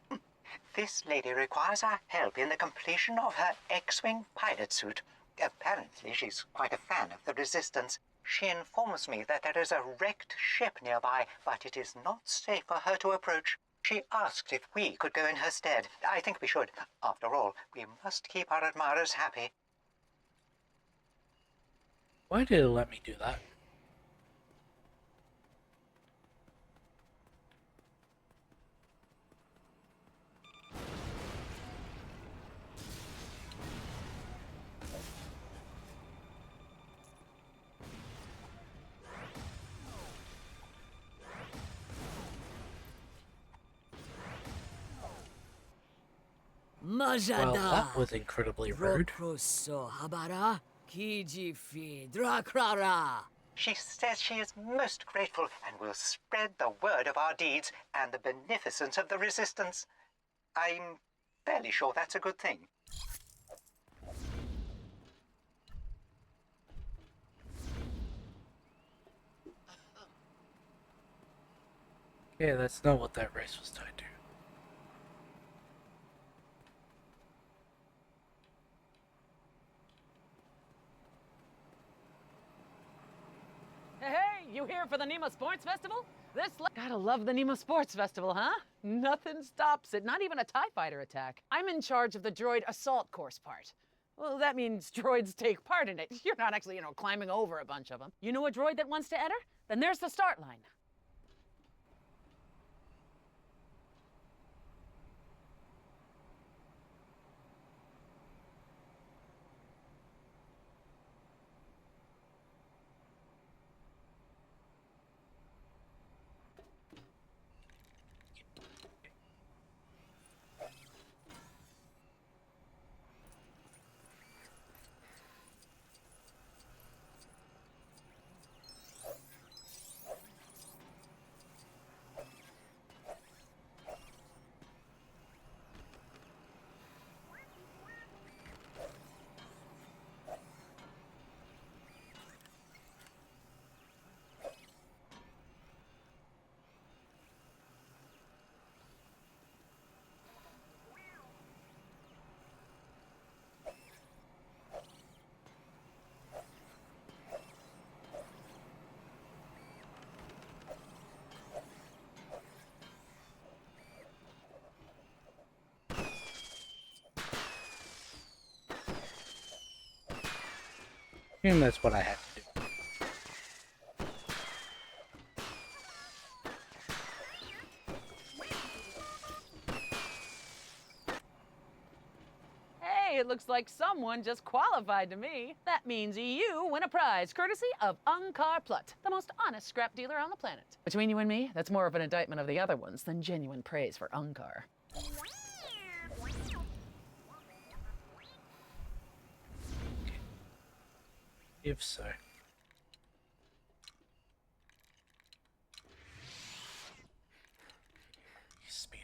this lady requires our help in the completion of her X-Wing pilot suit. Apparently, she's quite a fan of the Resistance. She informs me that there is a wrecked ship nearby, but it is not safe for her to approach. She asked if we could go in her stead. I think we should. After all, we must keep our admirers happy. Why did it let me do that? Majada. Well, that was incredibly rude. Roproso habara. Kijifi drakrara. She says she is most grateful and will spread the word of our deeds and the beneficence of the Resistance. I'm fairly sure that's a good thing. Yeah, that's not what that race was tied to. Hey, you here for the Nemo Sports Festival? Gotta love the Nemo Sports Festival, huh? Nothing stops it, not even a TIE fighter attack. I'm in charge of the droid assault course part. Well, that means droids take part in it. You're not actually, climbing over a bunch of them. You know a droid that wants to enter? Then there's the start line. And that's what I had to do. Hey, it looks like someone just qualified to me. That means you win a prize courtesy of Unkar Plut, the most honest scrap dealer on the planet. Between you and me, that's more of an indictment of the other ones than genuine praise for Unkar. If so. Speeder.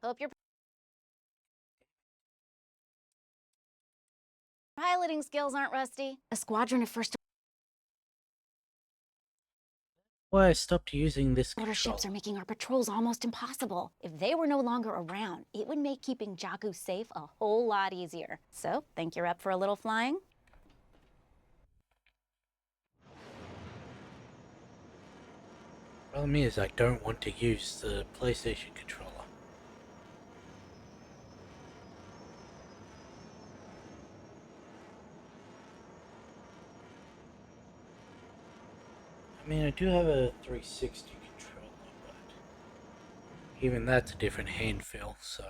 Hope your piloting skills aren't rusty. A squadron of first Why I stopped using this order control. ships are making our patrols almost impossible. If they were no longer around, it would make keeping Jakku safe a whole lot easier. So, think you're up for a little flying? Problem is, I don't want to use the PlayStation controller. I mean, I do have a 360 controller, but even that's a different hand feel, so...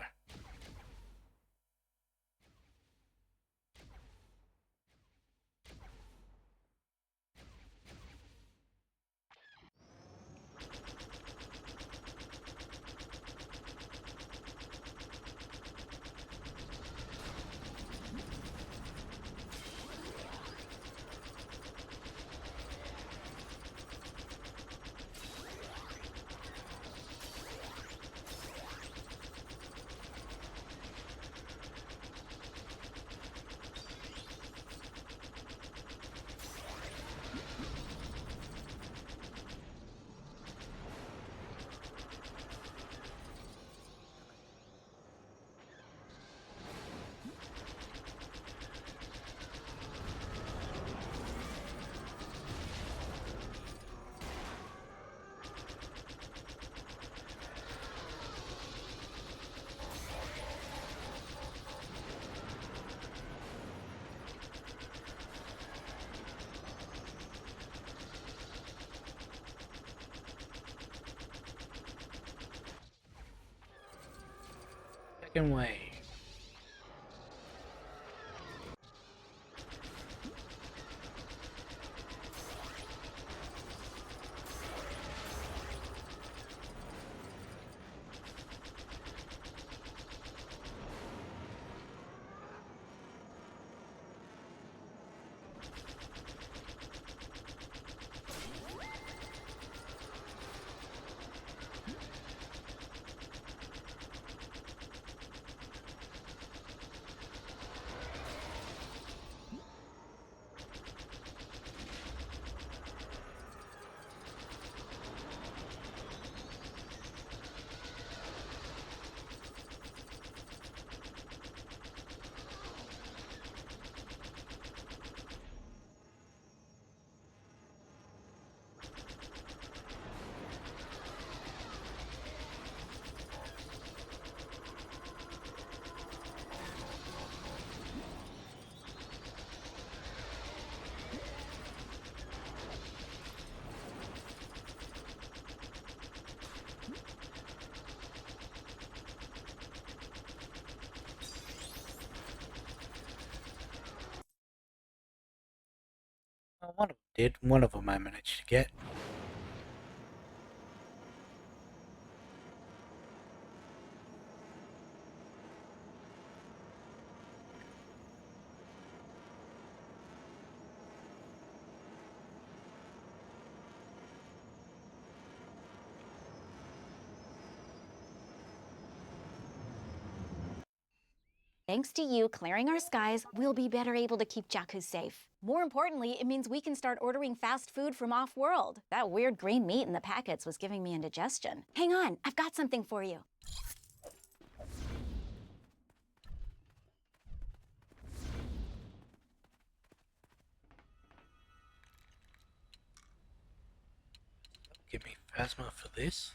Second wave. Well, one of them did. One of them I managed to get. Thanks to you clearing our skies, we'll be better able to keep Jakku safe. More importantly, it means we can start ordering fast food from off-world. That weird green meat in the packets was giving me indigestion. Hang on, I've got something for you. Give me Phasma for this.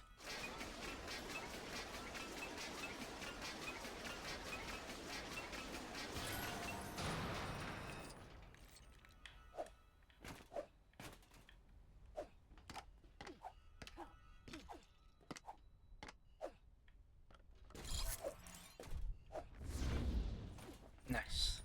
Nice.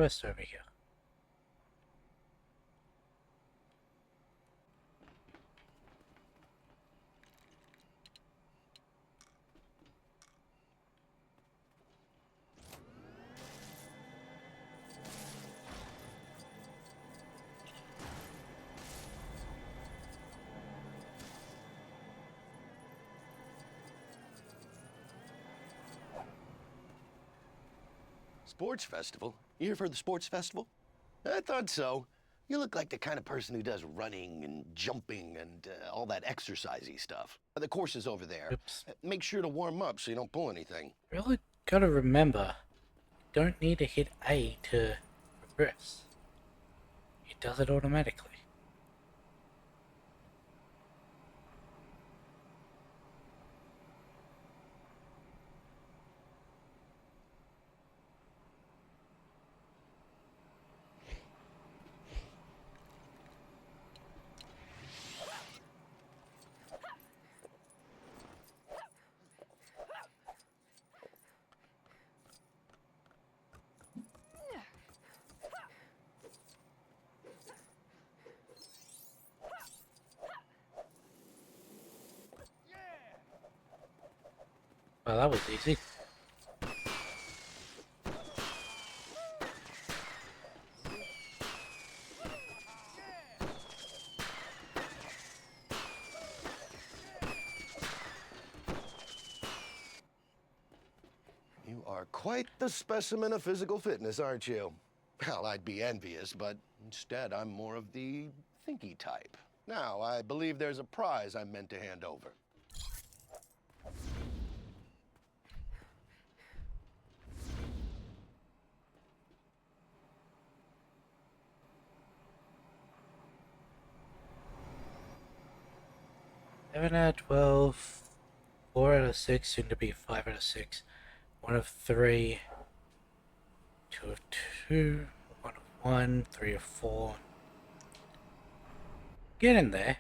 quest over here. Sports festival? You here for the sports festival? I thought so. You look like the kind of person who does running and jumping and all that exercisey stuff. The course is over there. Oops. Make sure to warm up so you don't pull anything. Really gotta remember, you don't need to hit A to progress. It does it automatically. Well, that was easy. You are quite the specimen of physical fitness, aren't you? Well, I'd be envious, but instead I'm more of the thinky type. Now, I believe there's a prize I'm meant to hand over. Seven out of 12, 4 out of 6, soon to be 5 out of 6, 1 of 3, 2 of 2, 1 of 1, 3 of 4. Get in there.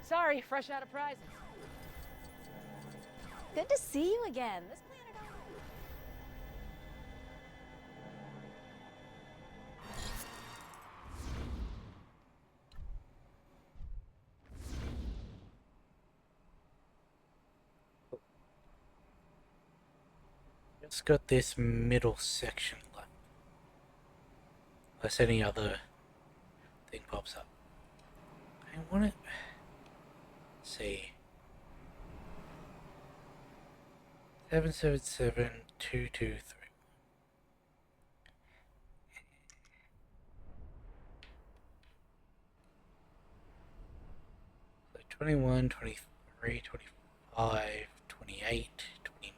Sorry, fresh out of prizes. Good to see you again. This planet Just got this middle section left. Unless any other thing pops up. I want it. Let's see. 777-223. So 21, 23, 25, 28, 29.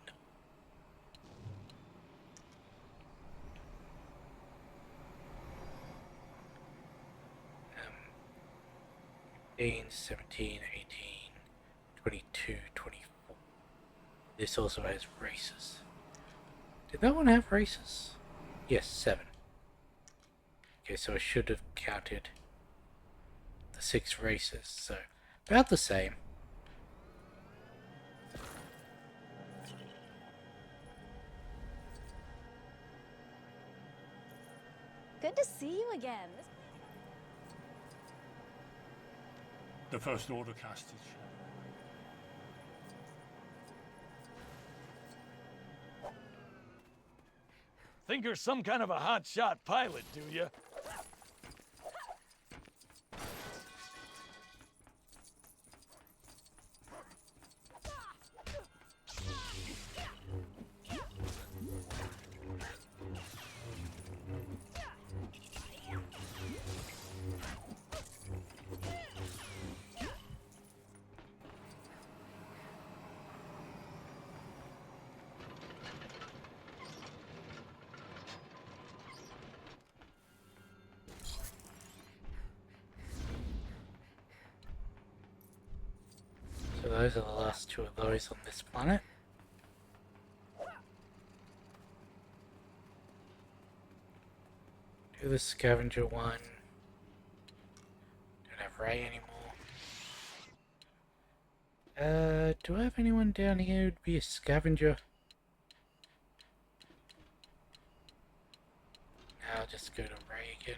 15, 17, 18, 22, 24. This also has races. Did that one have races? Yes, 7. Okay, so I should have counted the 6 races, so about the same. Good to see you again. The First Order cast its Think you're some kind of a hotshot pilot, do you? So those are the last two of those on this planet. Do the scavenger one. Don't have Ray anymore. Do I have anyone down here who'd be a scavenger? No, I'll just go to Ray again.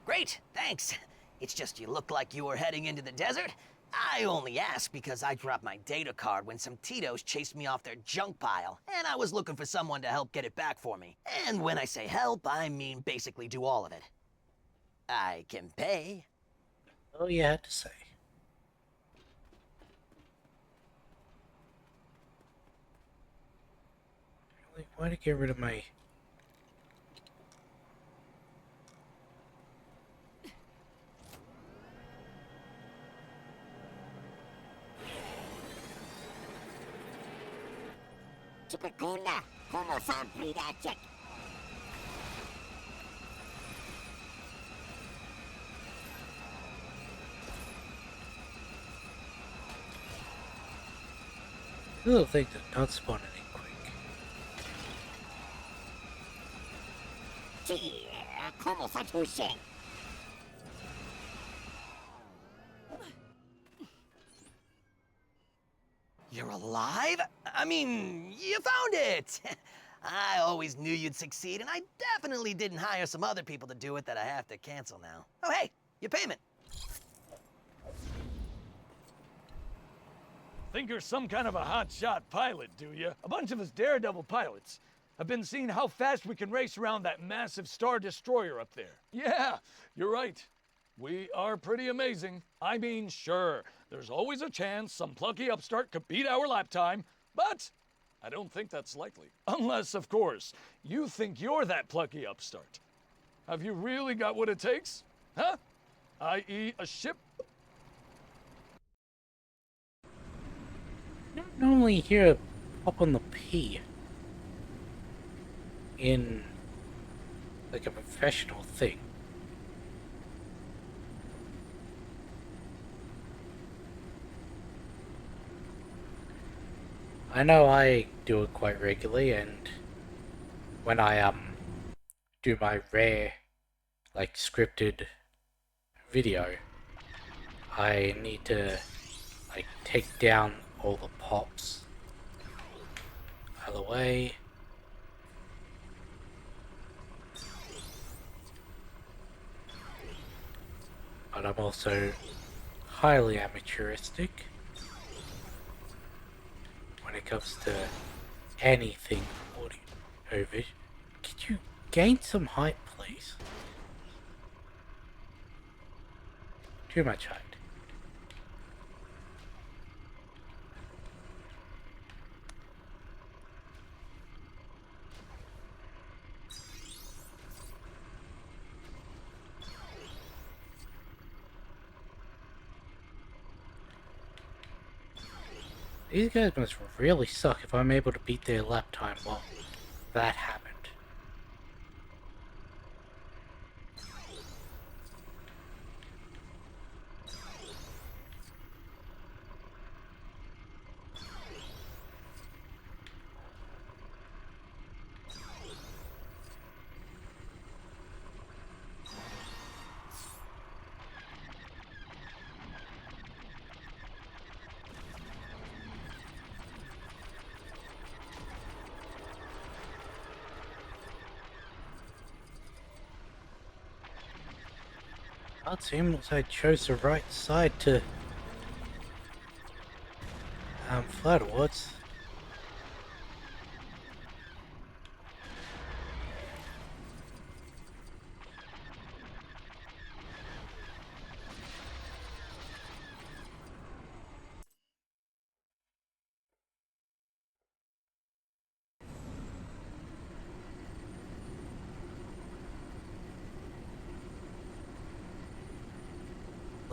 Great, thanks. It's just you look like you were heading into the desert. I only asked because I dropped my data card when some Tito's chased me off their junk pile, and I was looking for someone to help get it back for me. And when I say help, I mean basically do all of it. I can pay. All you had to say. Really, why to get rid of my... Chipakuna, como Sampridachek. Little things that not spawn any quick. Sí, como Satushe. You're alive? I mean, you found it! I always knew you'd succeed, and I definitely didn't hire some other people to do it that I have to cancel now. Oh, hey, your payment. Think you're some kind of a hotshot pilot, do you? A bunch of us daredevil pilots have been seeing how fast we can race around that massive Star Destroyer up there. Yeah, you're right. We are pretty amazing. I mean, sure, there's always a chance some plucky upstart could beat our lap time, but I don't think that's likely. Unless, of course, you think you're that plucky upstart. Have you really got what it takes? Huh? I.e. a ship? I don't normally hear a pop on the P in like a professional thing. I know I do it quite regularly, and when I do my rare like scripted video, I need to like take down all the pops out of the way. But I'm also highly amateuristic when it comes to anything audio. Could you gain some height, please? Too much height. These guys must really suck if I'm able to beat their lap time while that happened. It seems I chose the right side to fly towards.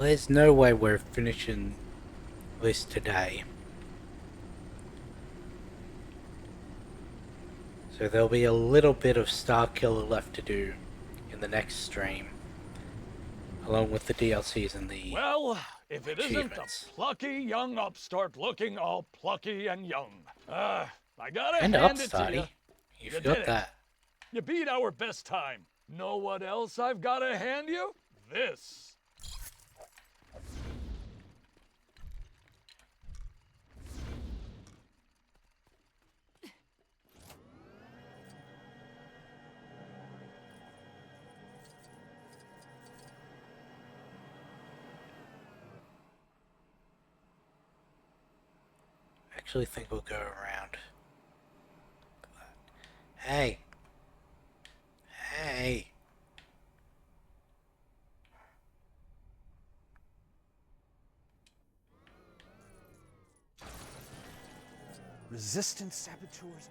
there's no way we're finishing this today. So there'll be a little bit of Star Killer left to do in the next stream, along with the DLCs and the Well, if it isn't achievements. a plucky young upstart looking all plucky and young. I gotta And hand it to you. upstarty. You did forgot it. that. You beat our best time. Know what else I've gotta hand you? This. I actually think we'll go around. Hey. Hey. Resistance saboteurs.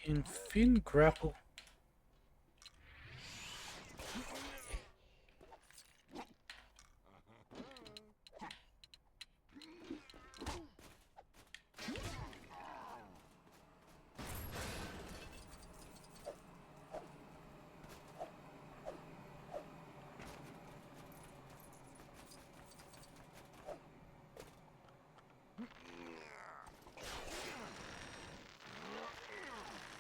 Can Finn grapple?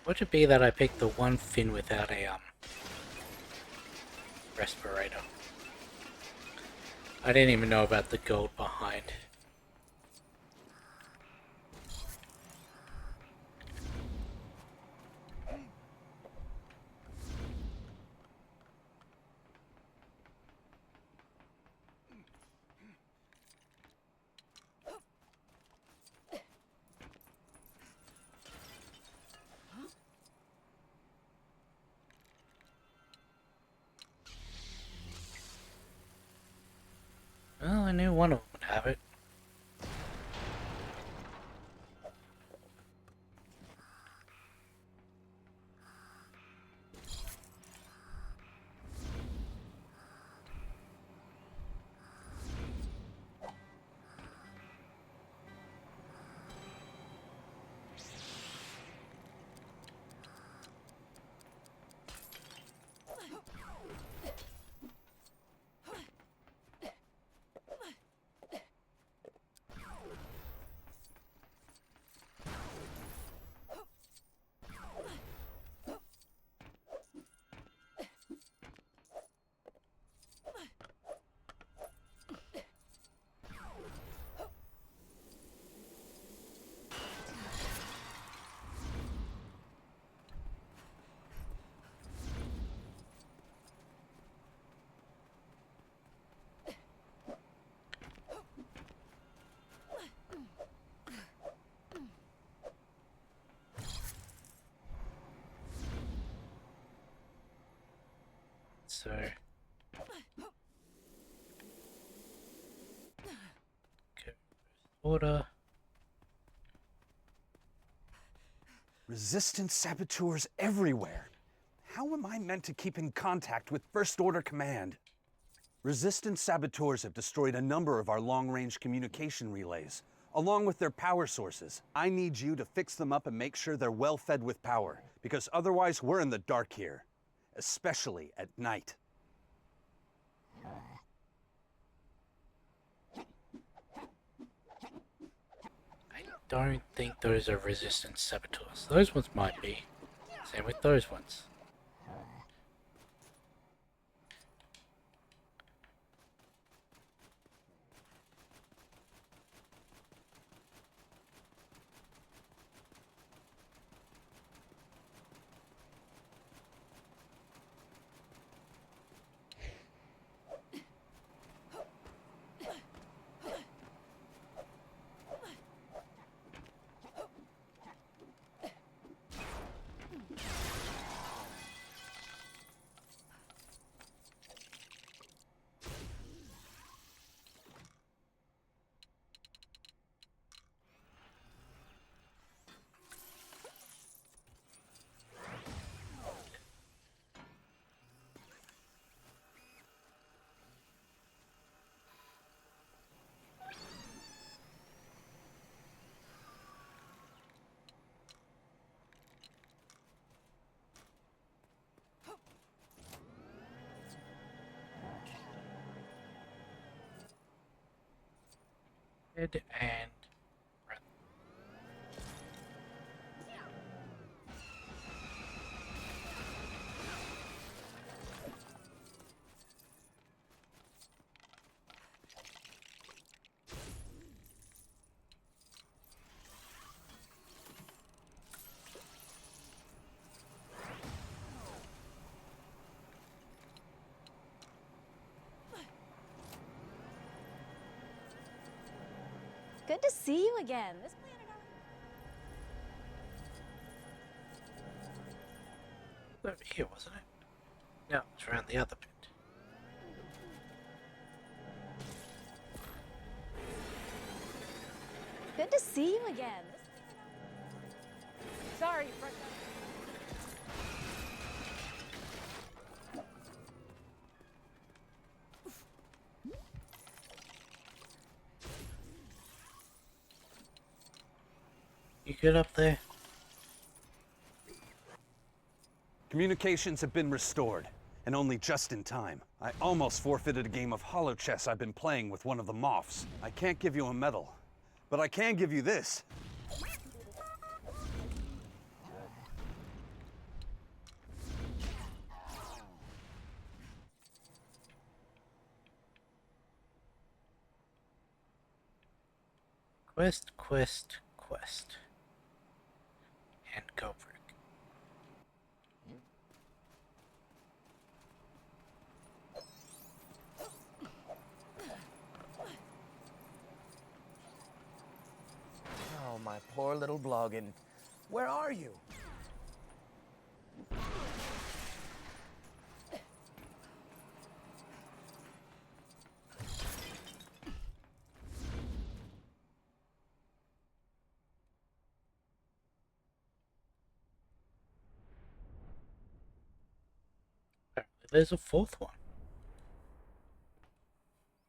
Would it be that I picked the one Finn without a respirator? I didn't even know about the gold behind. Well, I knew one of them would have it. So... Okay. Order. Resistance saboteurs everywhere. How am I meant to keep in contact with First Order Command? Resistance saboteurs have destroyed a number of our long-range communication relays, along with their power sources. I need you to fix them up and make sure they're well fed with power, because otherwise we're in the dark here, especially at night. Don't think those are resistance saboteurs. Those ones might be. Same with those ones. Head and run. Good to see you again. This planet Over here, wasn't it? No, it's around the other bit. Good to see you again. Sorry, fresh out. You good up there? Communications have been restored, and only just in time. I almost forfeited a game of holo chess I've been playing with one of the Moffs. I can't give you a medal, but I can give you this. Quest, quest, quest. And go for it. Oh, my poor little bloggin. Where are you? There's a fourth one.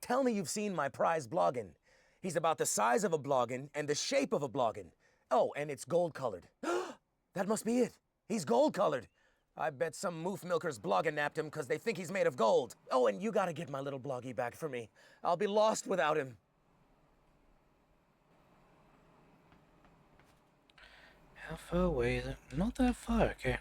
Tell me you've seen my prize bloggin. He's about the size of a bloggin and the shape of a bloggin. Oh, and it's gold-colored. That must be it. He's gold-colored. I bet some moof milkers bloggin napped him because they think he's made of gold. Oh, and you gotta get my little bloggy back for me. I'll be lost without him. How far away is it? Not that far, okay.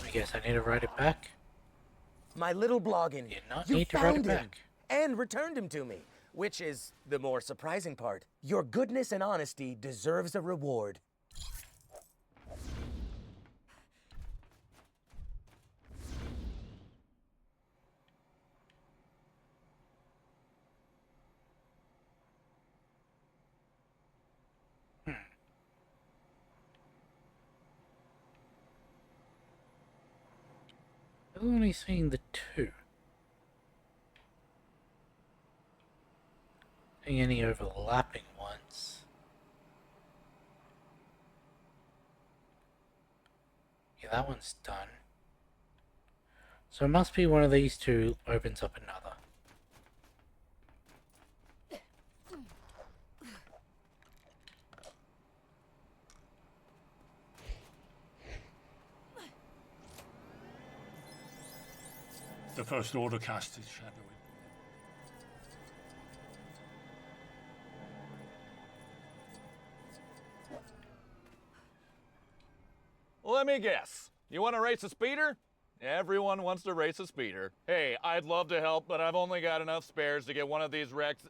I guess I need to write it back. My little bloggin. You not You need to write it found him back. and returned him to me, which is the more surprising part. Your goodness and honesty deserves a reward. I've only seen the two. Any overlapping ones. Yeah, that one's done. So it must be one of these two opens up another. The First Order cast its shadow. Let me guess. You want to race a speeder? Everyone wants to race a speeder. Hey, I'd love to help, but I've only got enough spares to get one of these wrecked,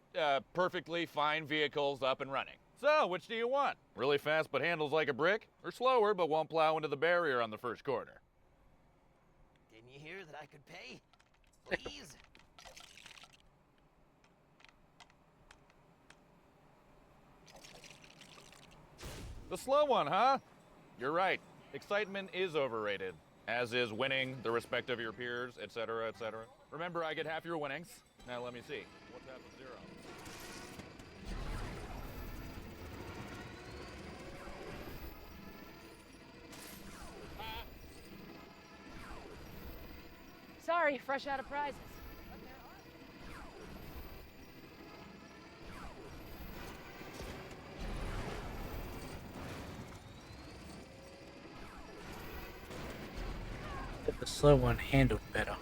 perfectly fine vehicles up and running. So, which do you want? Really fast but handles like a brick? Or slower but won't plow into the barrier on the first corner? Didn't you hear that I could pay? Please? The slow one, huh? You're right. Excitement is overrated, as is winning the respect of your peers, etc., etc. Remember, I get half your winnings. Now let me see. What's half a zero. Sorry, fresh out of prizes. Get the slow one handled better.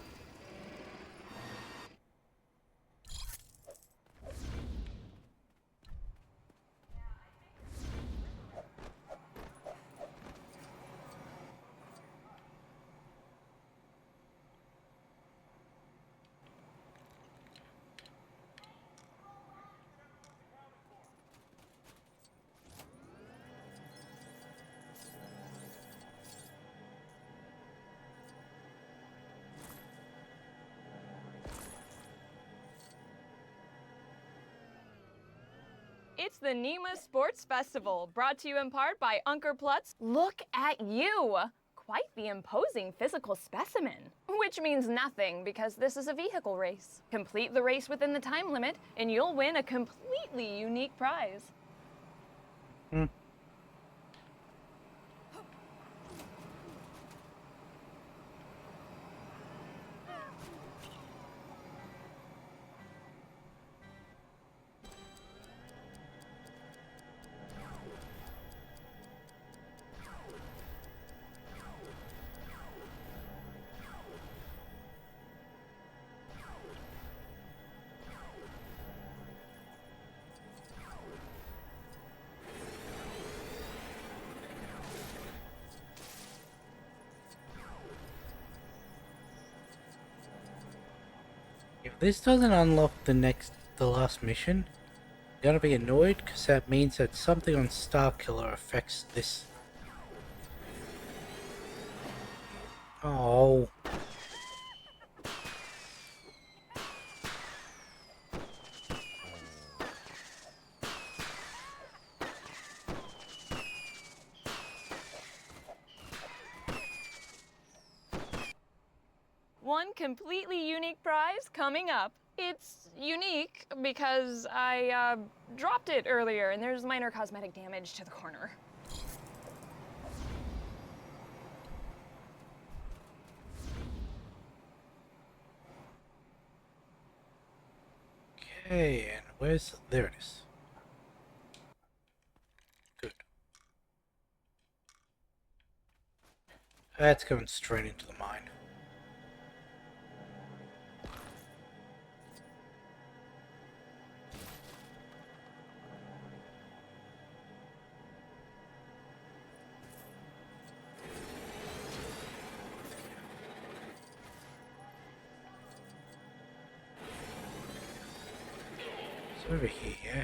It's the NEMA Sports Festival, brought to you in part by Unker Plutz. Look at you! Quite the imposing physical specimen. Which means nothing, because this is a vehicle race. Complete the race within the time limit, and you'll win a completely unique prize. If this doesn't unlock the last mission, I'm gonna be annoyed because that means that something on Starkiller affects this. Oh. One completely unique prize coming up. It's unique because I dropped it earlier and there's minor cosmetic damage to the corner. Okay, and where's... there it is. Good. That's going straight into the mine. It's over here, yeah.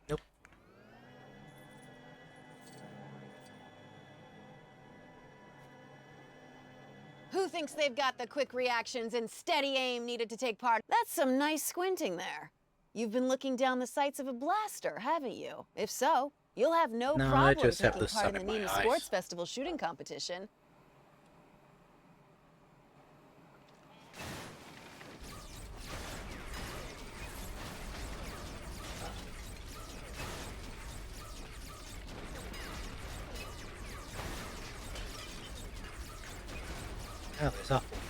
Nope. Who thinks they've got the quick reactions and steady aim needed to take part? That's some nice squinting there. You've been looking down the sights of a blaster, haven't you? If so, you'll have no No, I problem just have taking the part sun in the in my NEMA eyes. Sports Festival shooting competition. Oh, there's upwards.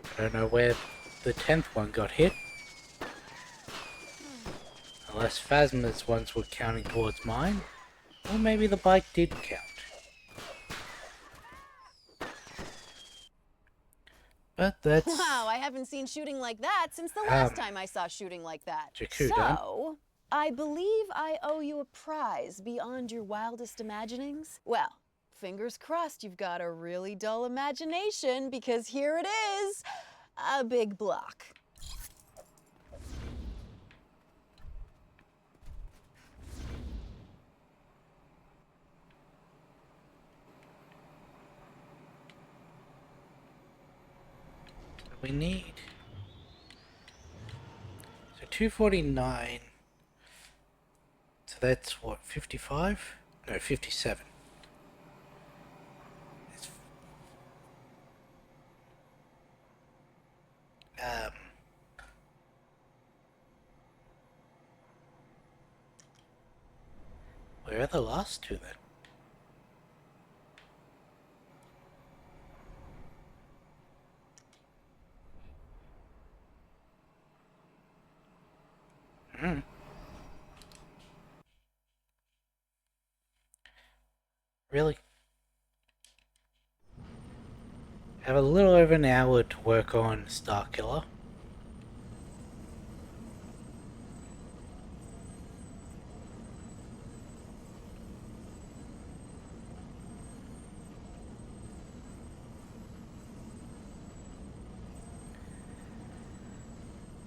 I don't know where the 10th one got hit. Unless Phasma's ones were counting towards mine. Or maybe the bike did count. But that's... Wow, I haven't seen shooting like that since the last time I saw shooting like that. Jakku So, I believe I owe you a prize beyond your wildest imaginings. Well, fingers crossed you've got a really dull imagination, because here it is, a big block. we need. So 249. So that's what, 55? No, 57. It's, where are the last two then? Really? Have a little over an hour to work on Starkiller.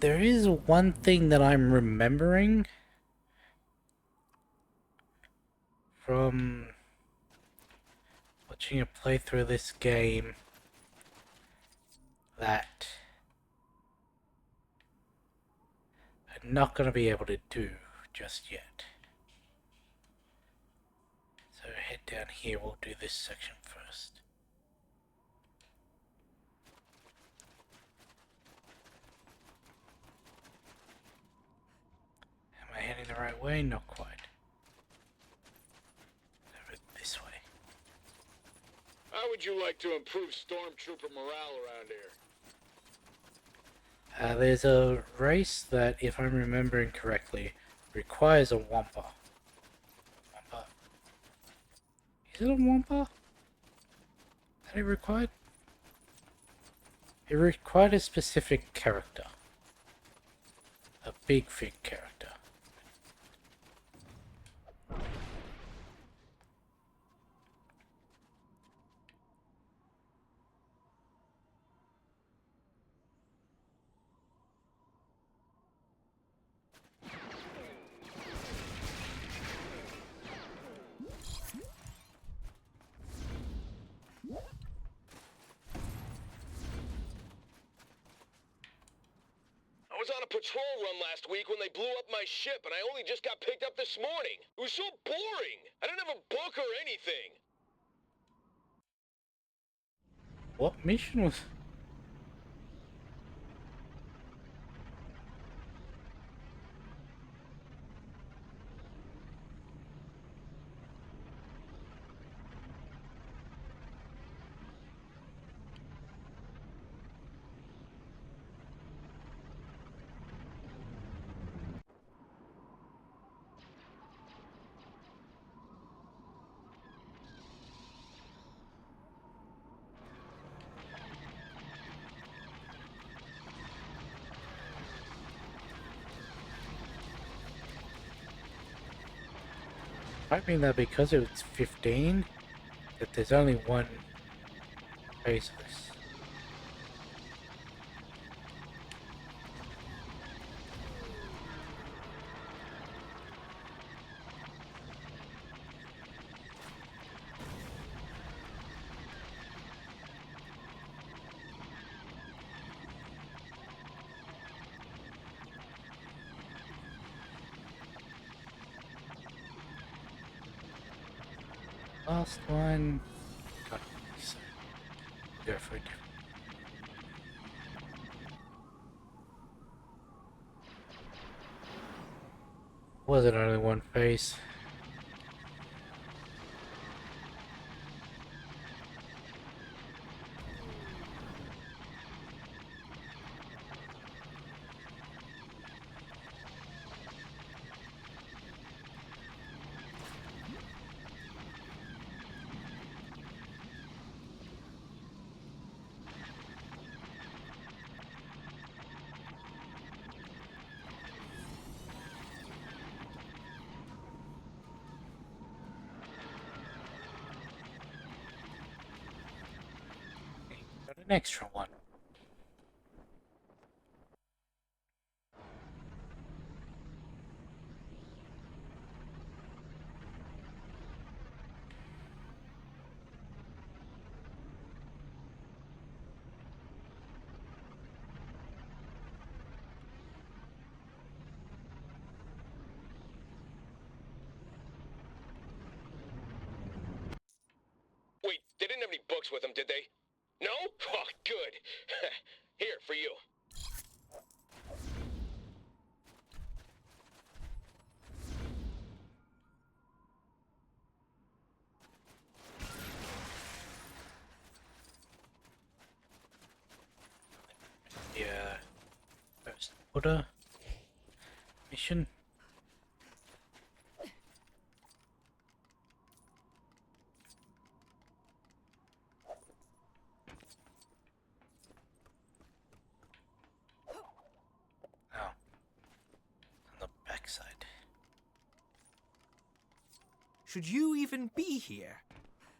There is one thing that I'm remembering from watching a playthrough of this game that I'm not going to be able to do just yet. So head down here, we'll do this section first. Am I heading the right way? Not quite. Over this way. How would you like to improve stormtrooper morale around here? There's a race that, if I'm remembering correctly, requires a Wampa. Wampa. Is it a Wampa? That it required? It required a specific character. A big fig character. I was on a patrol run last week when they blew up my ship, and I only just got picked up this morning. It was so boring. I didn't have a book or anything. What mission was... Might mean that because it's 15, that there's only one phase of this. Last one. God, so go for it. Was it only one phase? Got an extra one. fireworks with them, did they? No? Oh, good. Here, for you. Yeah. First order mission. Oh, on the backside. Should you even be here?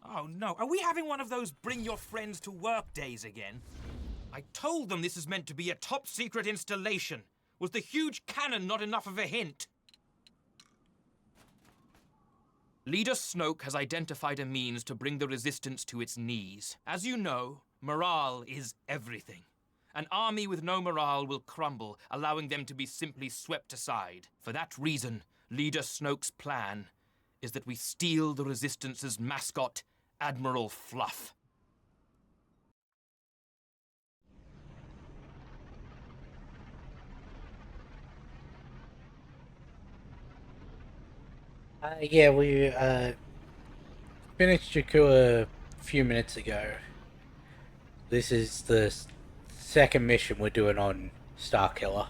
Oh no, are we having one of those bring your friends to work days again? I told them this is meant to be a top secret installation. Was the huge cannon not enough of a hint? Leader Snoke has identified a means to bring the Resistance to its knees. As you know, morale is everything. An army with no morale will crumble, allowing them to be simply swept aside. For that reason, Leader Snoke's plan is that we steal the Resistance's mascot, Admiral Fluff. Yeah, we finished Jakku a few minutes ago. This is the second mission we're doing on Starkiller.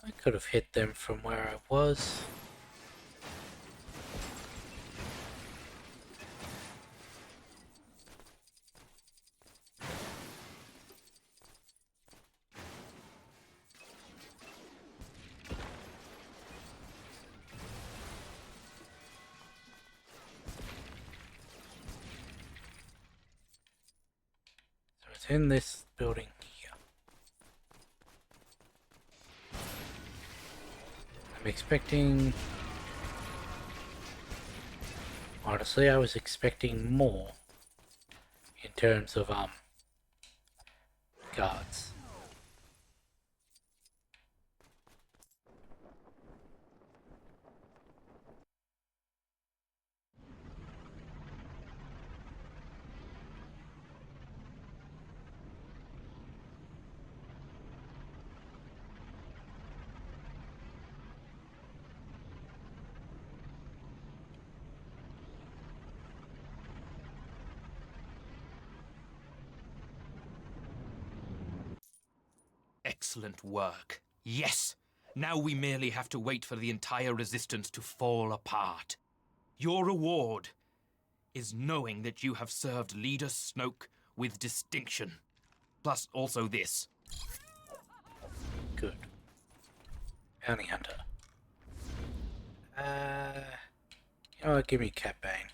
I could have hit them from where I was. So it's in this building here. I'm expecting... Honestly, I was expecting more in terms of guards. Excellent work. Yes! Now we merely have to wait for the entire Resistance to fall apart. Your reward is knowing that you have served Leader Snoke with distinction. Plus also this. Good. Bounty Hunter. You know what, give me Cat Bane.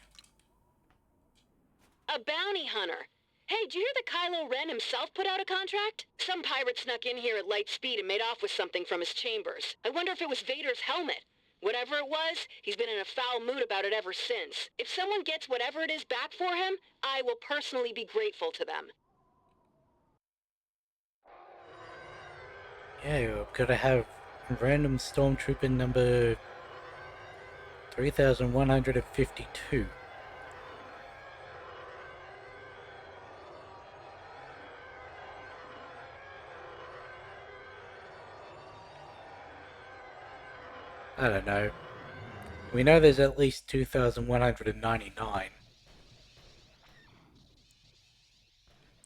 A bounty hunter. Hey, did you hear that Kylo Ren himself put out a contract? Some pirate snuck in here at light speed and made off with something from his chambers. I wonder if it was Vader's helmet. Whatever it was, he's been in a foul mood about it ever since. If someone gets whatever it is back for him, I will personally be grateful to them. Yeah, you've got to have random stormtrooper number 3152. I don't know. We know there's at least 2,199.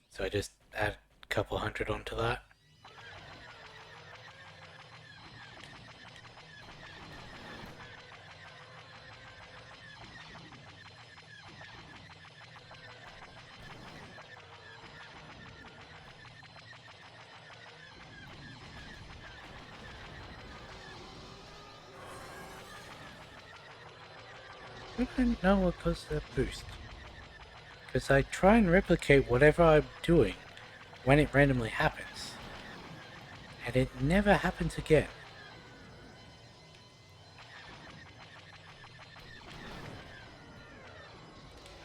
So I just add a couple hundred onto that. I don't know what caused that boost. Because I try and replicate whatever I'm doing when it randomly happens. And it never happens again.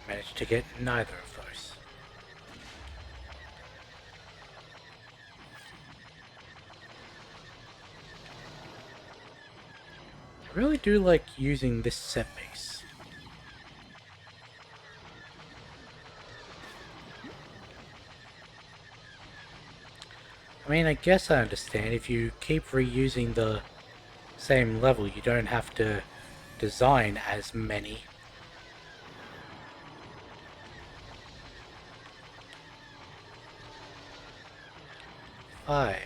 I managed to get neither of those. I really do like using this set piece. I mean, I guess I understand if you keep reusing the same level, you don't have to design as many. Five.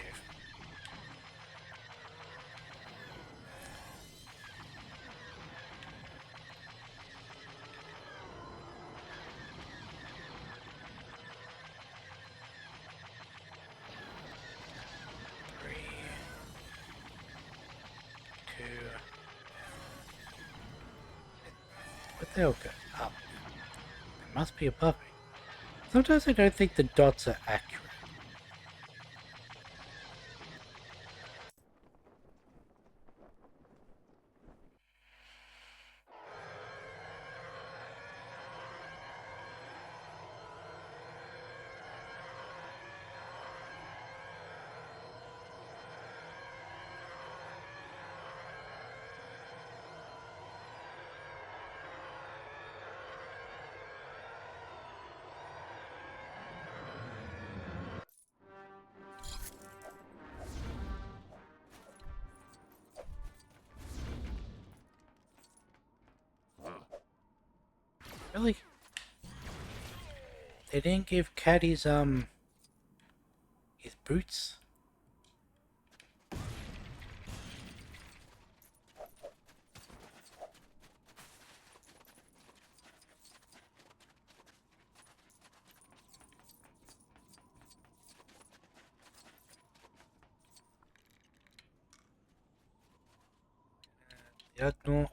What the hell go up? It must be above me. Sometimes I don't think the dots are accurate. Really? They didn't give Caddy's, his boots? Diagonal.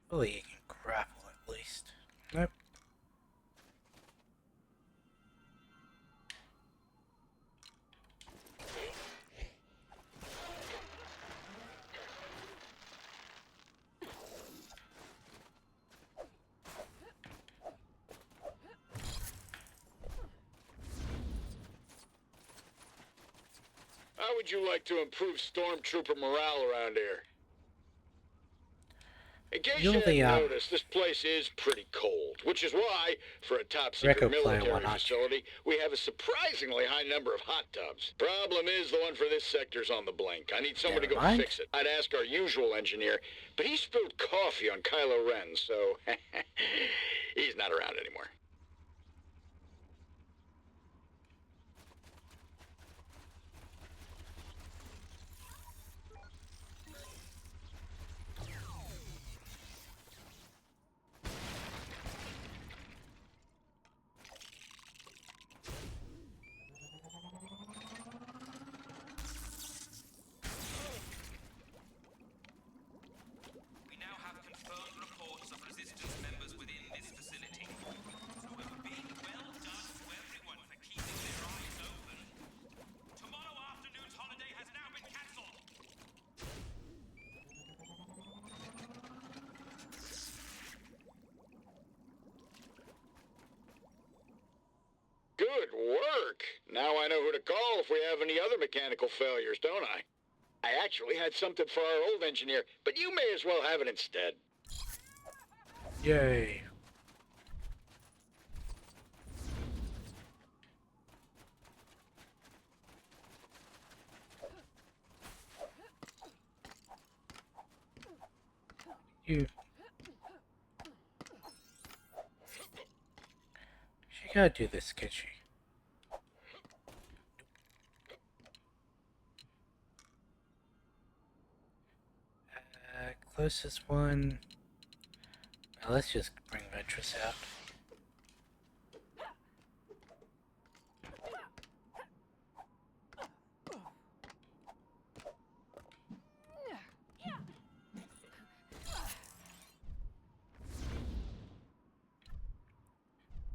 Hopefully you can grapple at least. Nope. How would you like to improve stormtrooper morale around here? In case you You're the, hadn't noticed, this place is pretty cold, which is why, for a top-secret record player military one, aren't you? facility, we have a surprisingly high number of hot tubs. Problem is, the one for this sector's on the blink. I need someone to go mind. fix it. I'd ask our usual engineer, but he spilled coffee on Kylo Ren, so he's not around anymore. We now have confirmed reports of resistance members within this facility. So a big well done to everyone for keeping their eyes open. Tomorrow afternoon's holiday has now been cancelled. Good work! Now I know who to call if we have any other mechanical failures, don't I? I actually had something for our old engineer, but you may as well have it instead. Yay. You. She gotta do this, can she? Closest one. Now let's just bring Ventress out.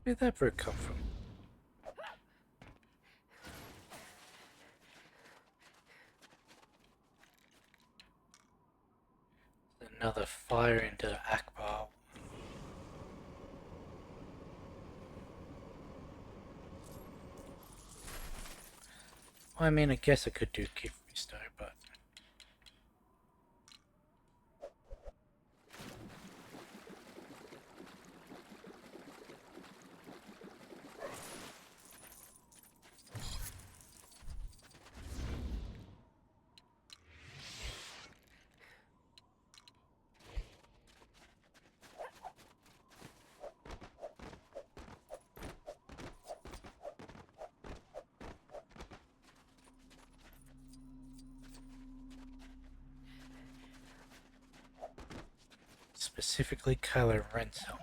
Where'd that bird come from? Another fire into Akbar. Well, I mean, I guess I could do keep restore, but specifically Kylo Ren's helmet.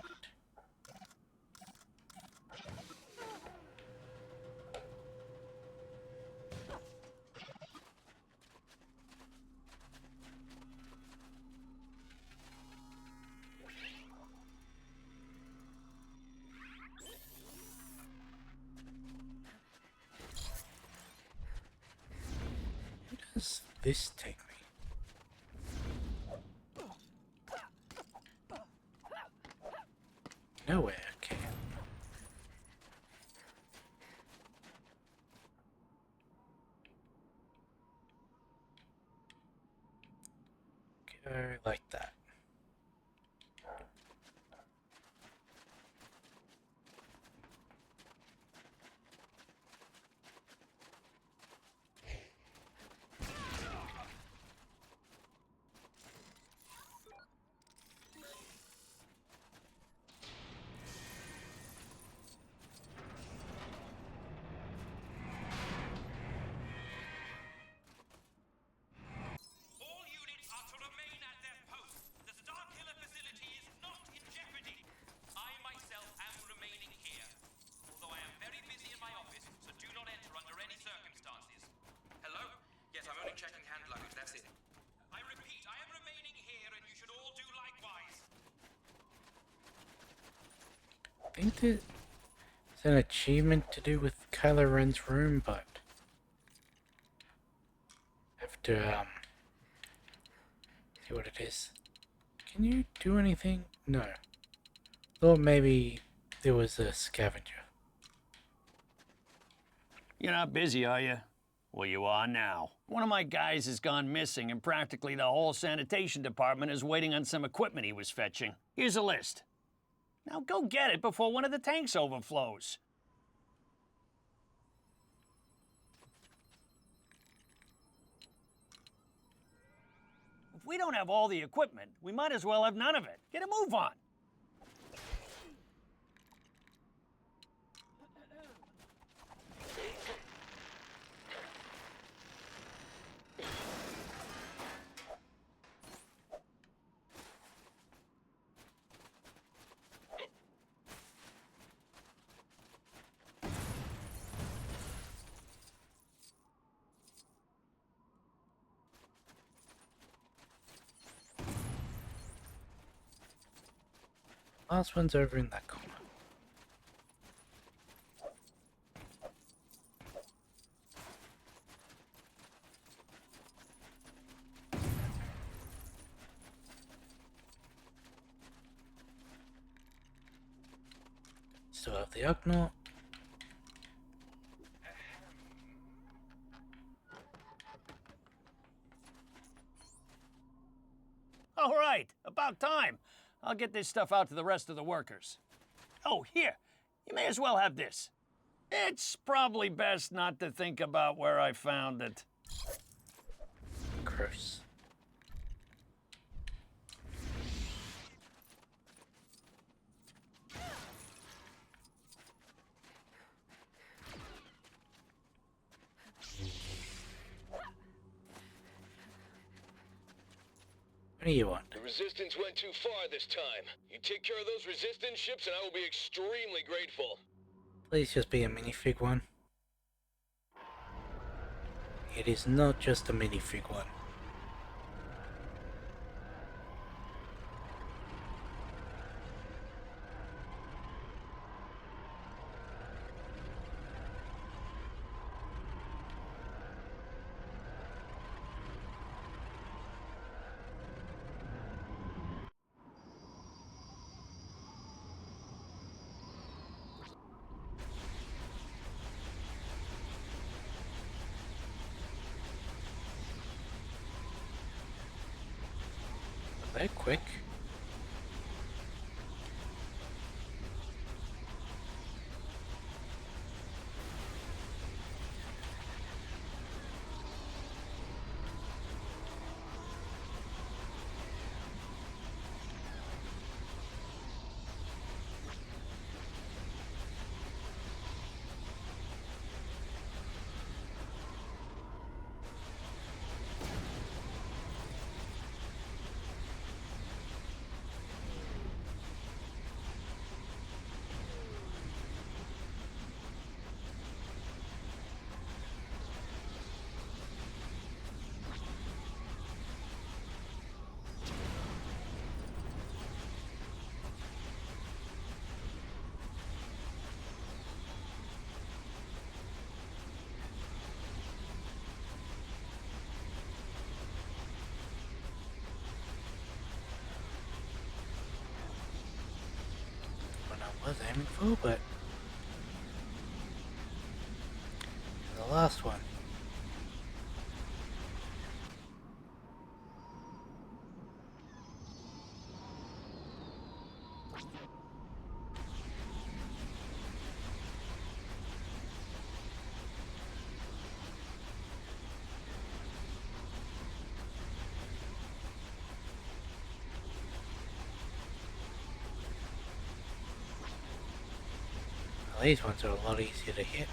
Where does this take me? Nowhere, okay. Go like that. Checking hand luggage, that's it. I repeat, I am remaining here and you should all do likewise. I think there's an achievement to do with Kylo Ren's room, but I have to see what it is. Can you do anything? No. Thought maybe there was a scavenger. You're not busy, are you? Well, you are now. One of my guys has gone missing, and practically the whole sanitation department is waiting on some equipment he was fetching. Here's a list. Now go get it before one of the tanks overflows. If we don't have all the equipment, we might as well have none of it. Get a move on. Last one's over in that corner. Still have the Ugnaught. All right, about time. I'll get this stuff out to the rest of the workers. Oh, here, you may as well have this. It's probably best not to think about where I found it. Gross. What do you want? The Resistance went too far this time. You take care of those Resistance ships and I will be extremely grateful. Please just be a minifig one. It is not just a minifig one. They're quick. Was aiming for, but the last one. These ones are a lot easier to hit.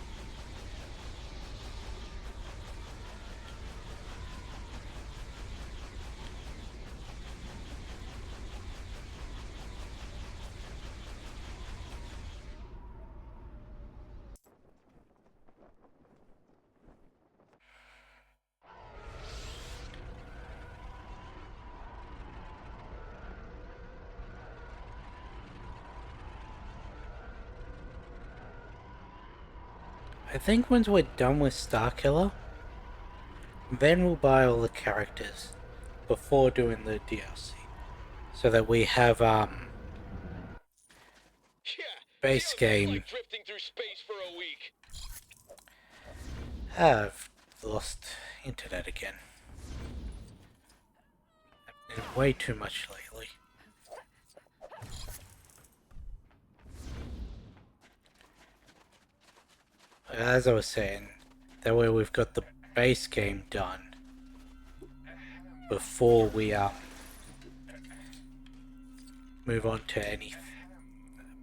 I think once we're done with Starkiller, then we'll buy all the characters before doing the DLC, so that we have base game. Like drifting through space for a week. I've lost internet again. I've been way too much lately. As I was saying, that way we've got the base game done before we move on to any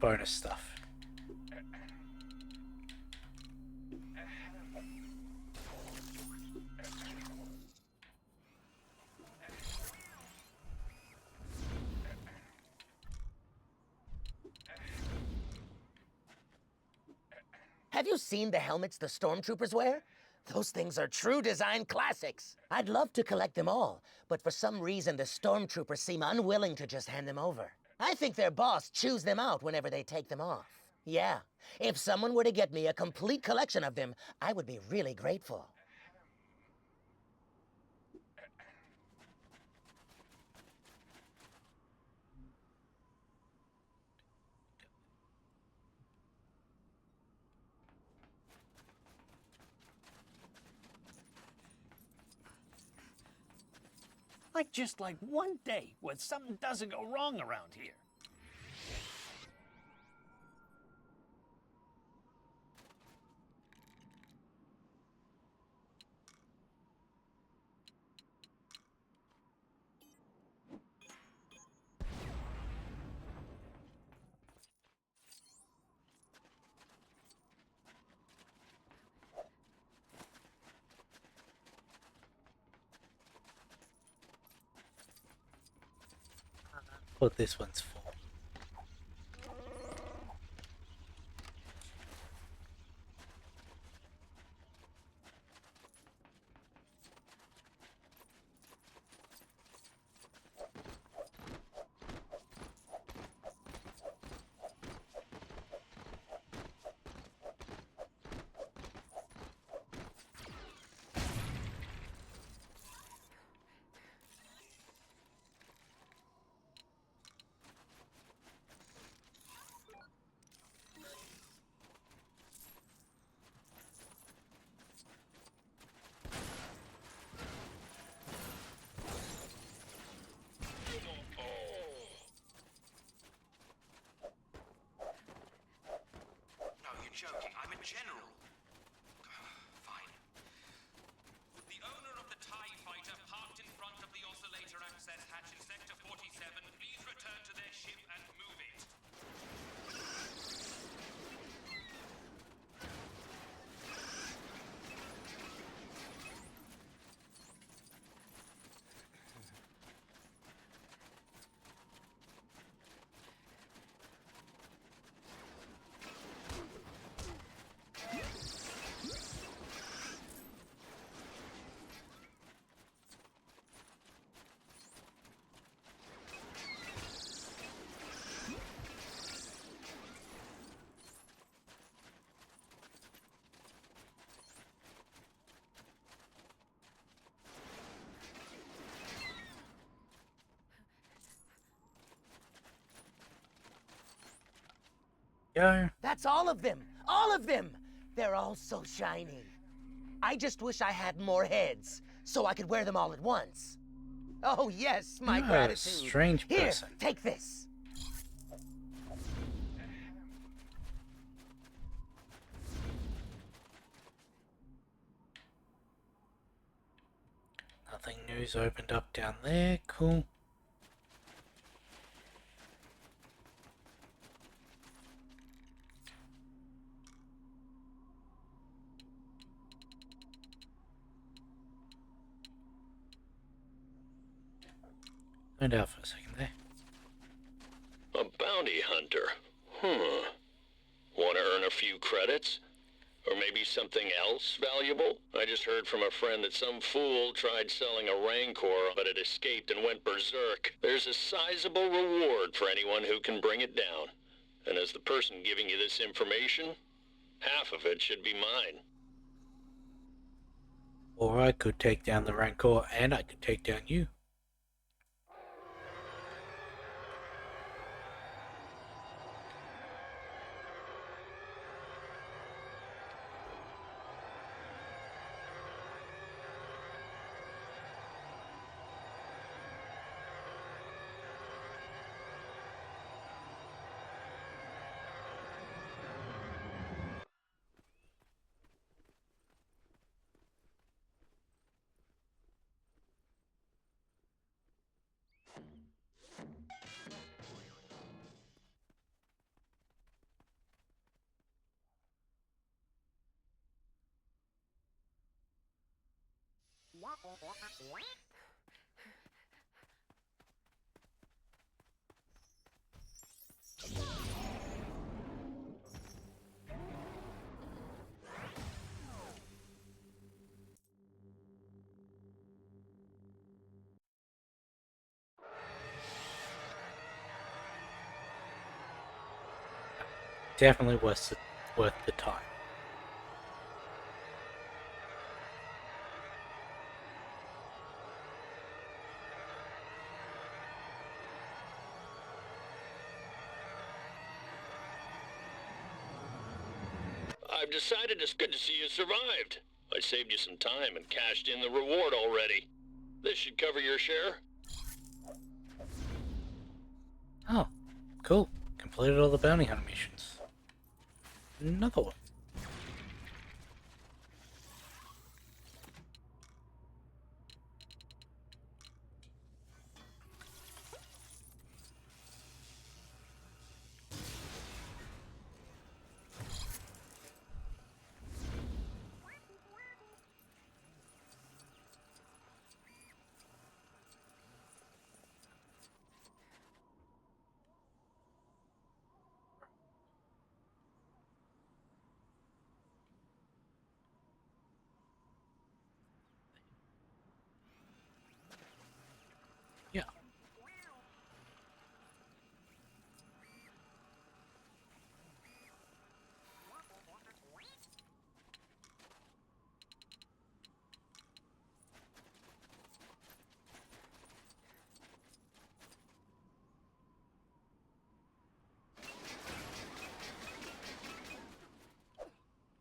bonus stuff. Have you seen the helmets the stormtroopers wear? Those things are true design classics. I'd love to collect them all, but for some reason the stormtroopers seem unwilling to just hand them over. I think their boss chews them out whenever they take them off. Yeah, if someone were to get me a complete collection of them, I would be really grateful. Like just like one day when something doesn't go wrong around here. What this one's for. joking. I'm a general. Fine. Would the owner of the TIE fighter parked in front of the oscillator access hatch in Sector 47 please return to their ship and move it? Go. That's all of them! All of them! They're all so shiny. I just wish I had more heads, so I could wear them all at once. Oh yes, my You're a gratitude. strange Here, person. take this. Nothing new's opened up down there. Cool. Turned out for a second there. A bounty hunter. Want to earn a few credits? Or maybe something else valuable? I just heard from a friend that some fool tried selling a Rancor, but it escaped and went berserk. There's a sizable reward for anyone who can bring it down. And as the person giving you this information, half of it should be mine. Or I could take down the Rancor and I could take down you. Definitely worth the time. I've decided it's good to see you survived. I saved you some time and cashed in the reward already. This should cover your share. Oh, cool. Completed all the bounty hunter missions. Another one. Yeah.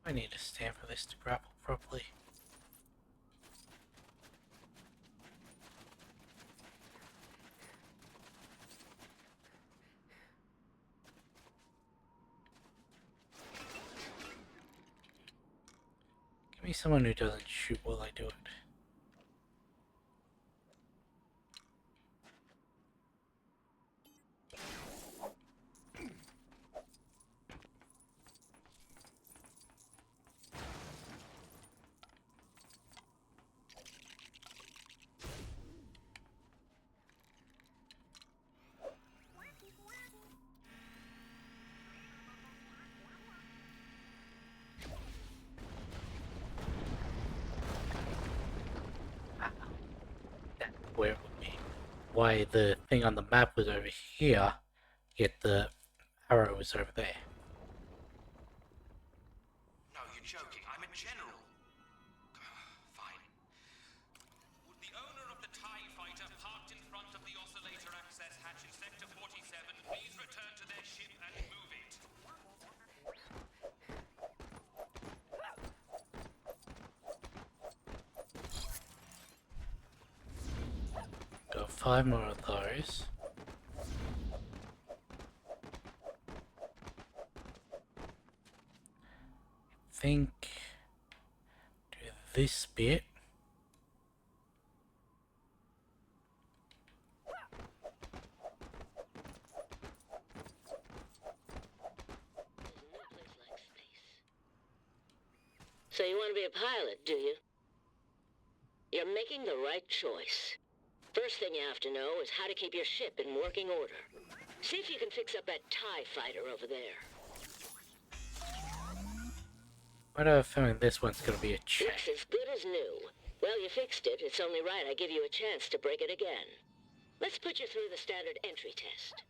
I need to stand for this to grapple properly. me someone who doesn't shoot while I do it. Where it would be. Why the thing on the map was over here, yet the arrow was over there. No, you're joking. I'm a general. Fine. Would the owner of the TIE fighter parked in front of the oscillator access hatch in Sector 47 please return to their ship and move it? Got 5 more of those. Think do this bit. So you want to be a pilot, do you? You're making the right choice. First thing you have to know is how to keep your ship in working order. See if you can fix up that TIE fighter over there. What I have a feeling this one's gonna be a check. Looks as good as new. Well, you fixed it. It's only right I give you a chance to break it again. Let's put you through the standard entry test.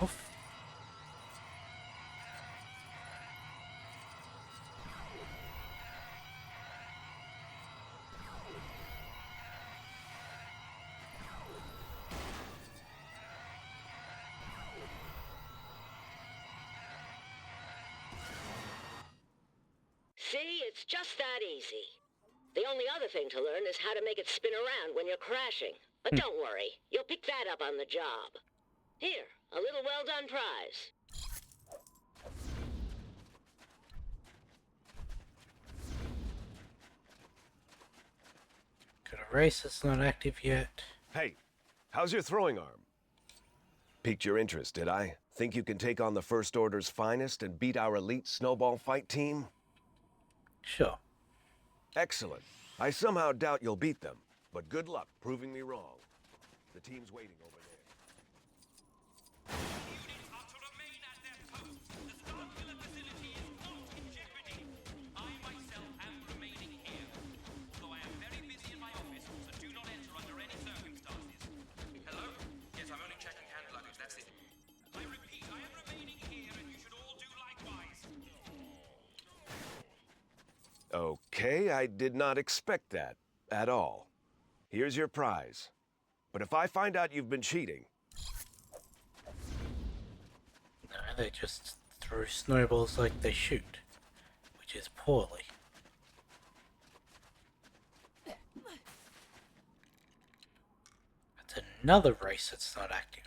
Oof. See, it's just that easy. The only other thing to learn is how to make it spin around when you're crashing. But don't worry, you'll pick that up on the job. Here, a little well-done prize. Got a race that's not active yet. Hey, how's your throwing arm? Piqued your interest, did I? Think you can take on the First Order's finest and beat our elite snowball fight team? Sure. Excellent. I somehow doubt you'll beat them, but good luck proving me wrong. The team's waiting over there. Units are to remain at their posts. The Starkiller facility is not in jeopardy. I myself am remaining here. Although I am very busy in my office, so do not enter under any circumstances. Hello? Yes, I'm only checking hand luggage, that's it. I repeat, I am remaining here, and you should all do likewise. Okay, I did not expect that at all. Here's your prize. But if I find out you've been cheating... No, they just throw snowballs like they shoot, which is poorly. That's another race that's not active.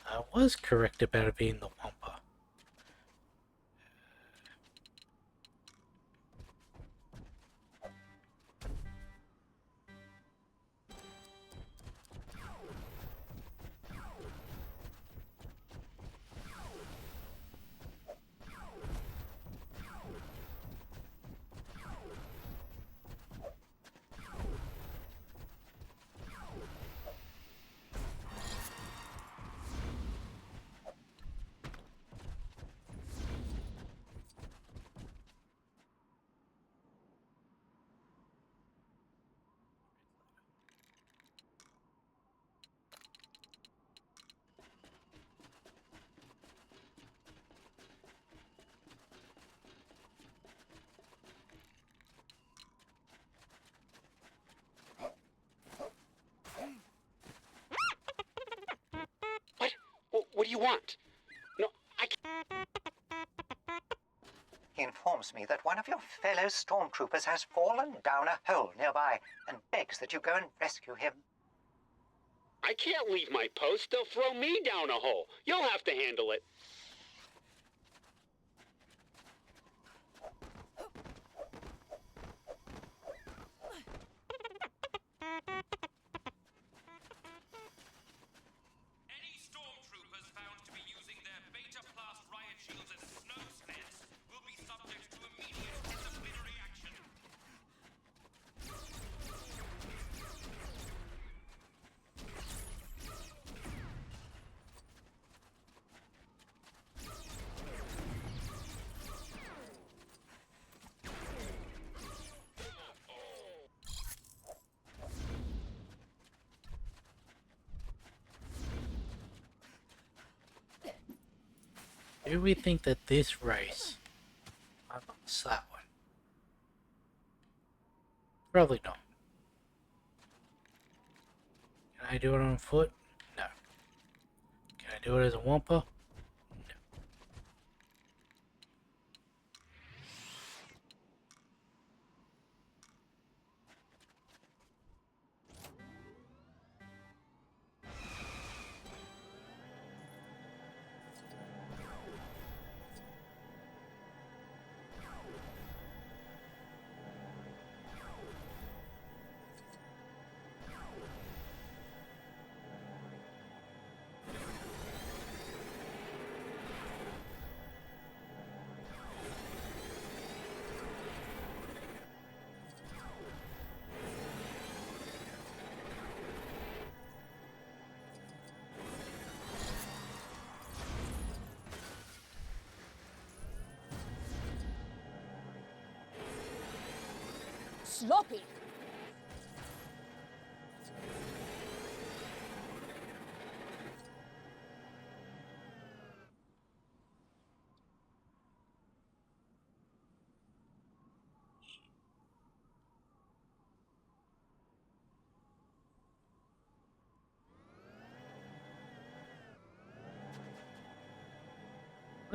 I was correct about it being the Wampa. What do you want? No, I can't. He informs me that one of your fellow stormtroopers has fallen down a hole nearby and begs that you go and rescue him. I can't leave my post. They'll throw me down a hole. You'll have to handle it. Any stormtroopers found to be using their beta-blast riot shields as snow sleds will be subject to immediate disciplinary action. Do we think that this race... What's that one? Probably not. Can I do it on foot? No. Can I do it as a Wampa? Sloppy.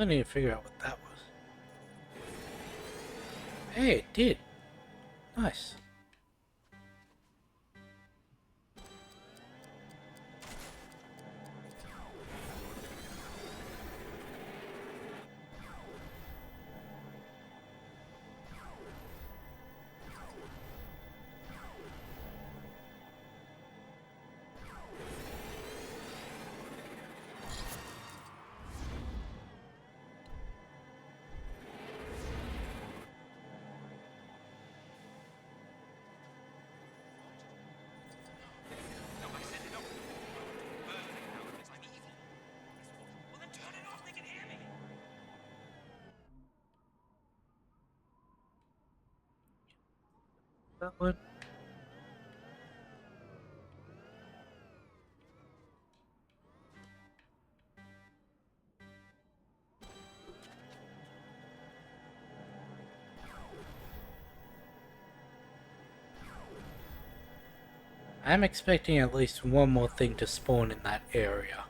I need to figure out what that was. Hey, it did. Nice. That one. I'm expecting at least one more thing to spawn in that area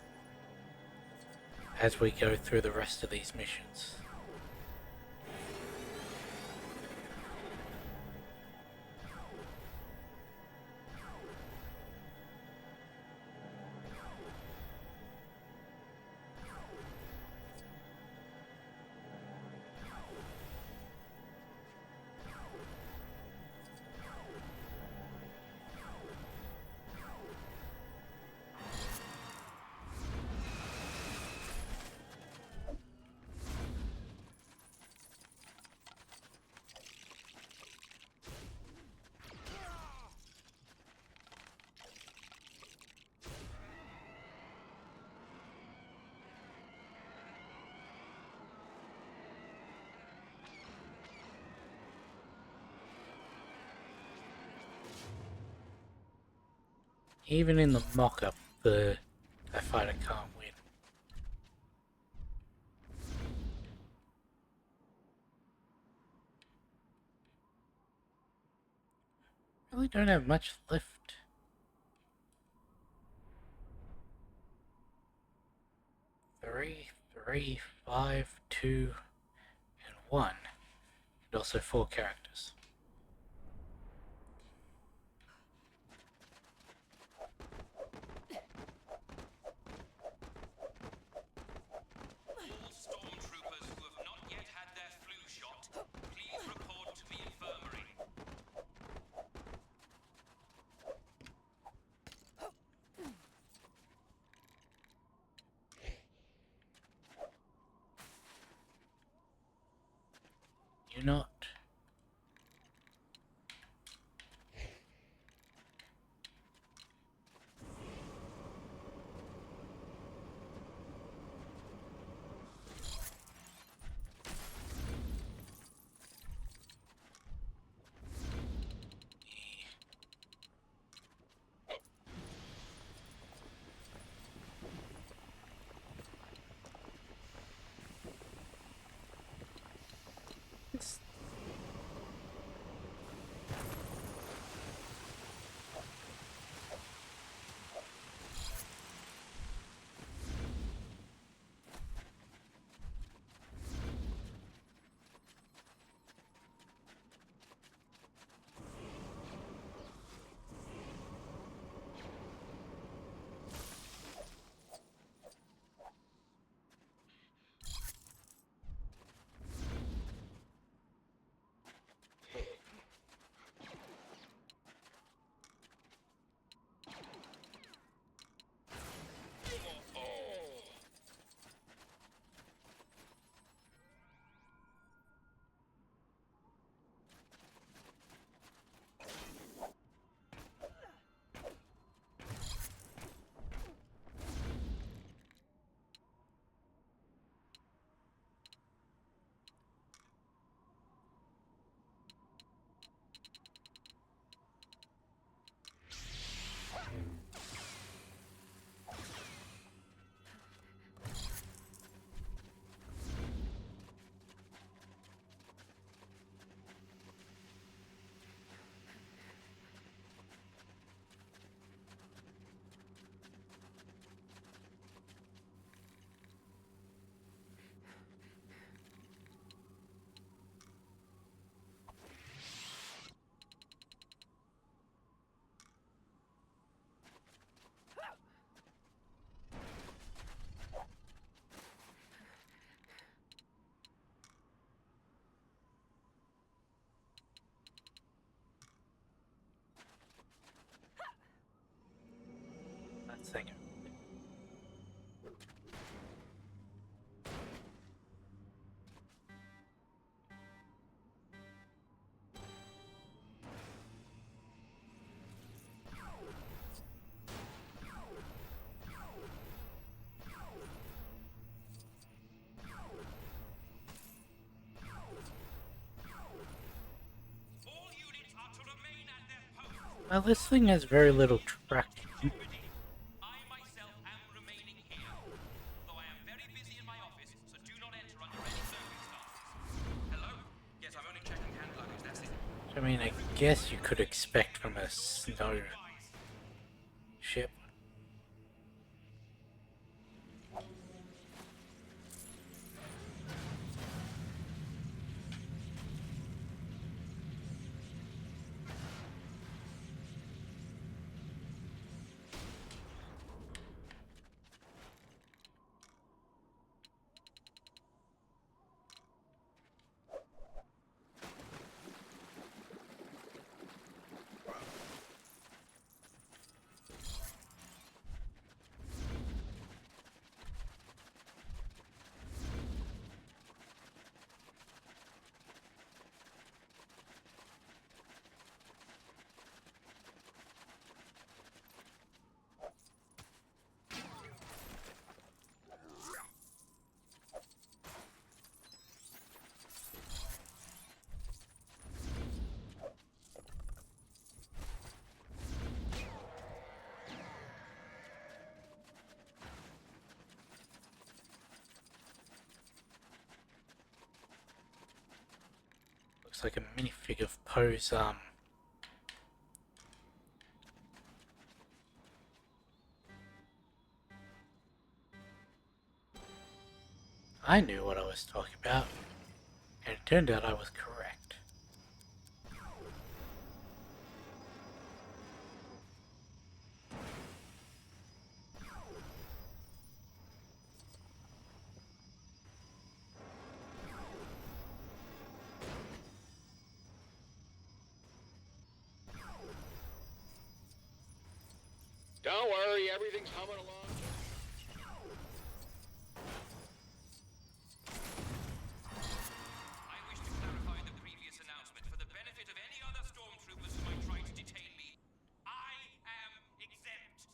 as we go through the rest of these missions. Even in the mock-up, the TIE fighter can't win. Really don't have much left. 3, 3, 5, 2, and 1. And also 4 characters. All stormtroopers who have not yet had their flu shot, please report to the infirmary. You not. Thing. Well, this thing has very little traction. I myself am remaining here, though I am very busy in my office, so do not enter under any circumstances. Hello? Yes, I'm only checking hand luggage, that's it. I mean, I guess you could expect from a snow ship. Looks like a minifig of Poe's I knew what I was talking about, and it turned out I was correct. Don't worry, everything's humming along. I wish to clarify the previous announcement for the benefit of any other stormtroopers who might try to detain me. I am exempt.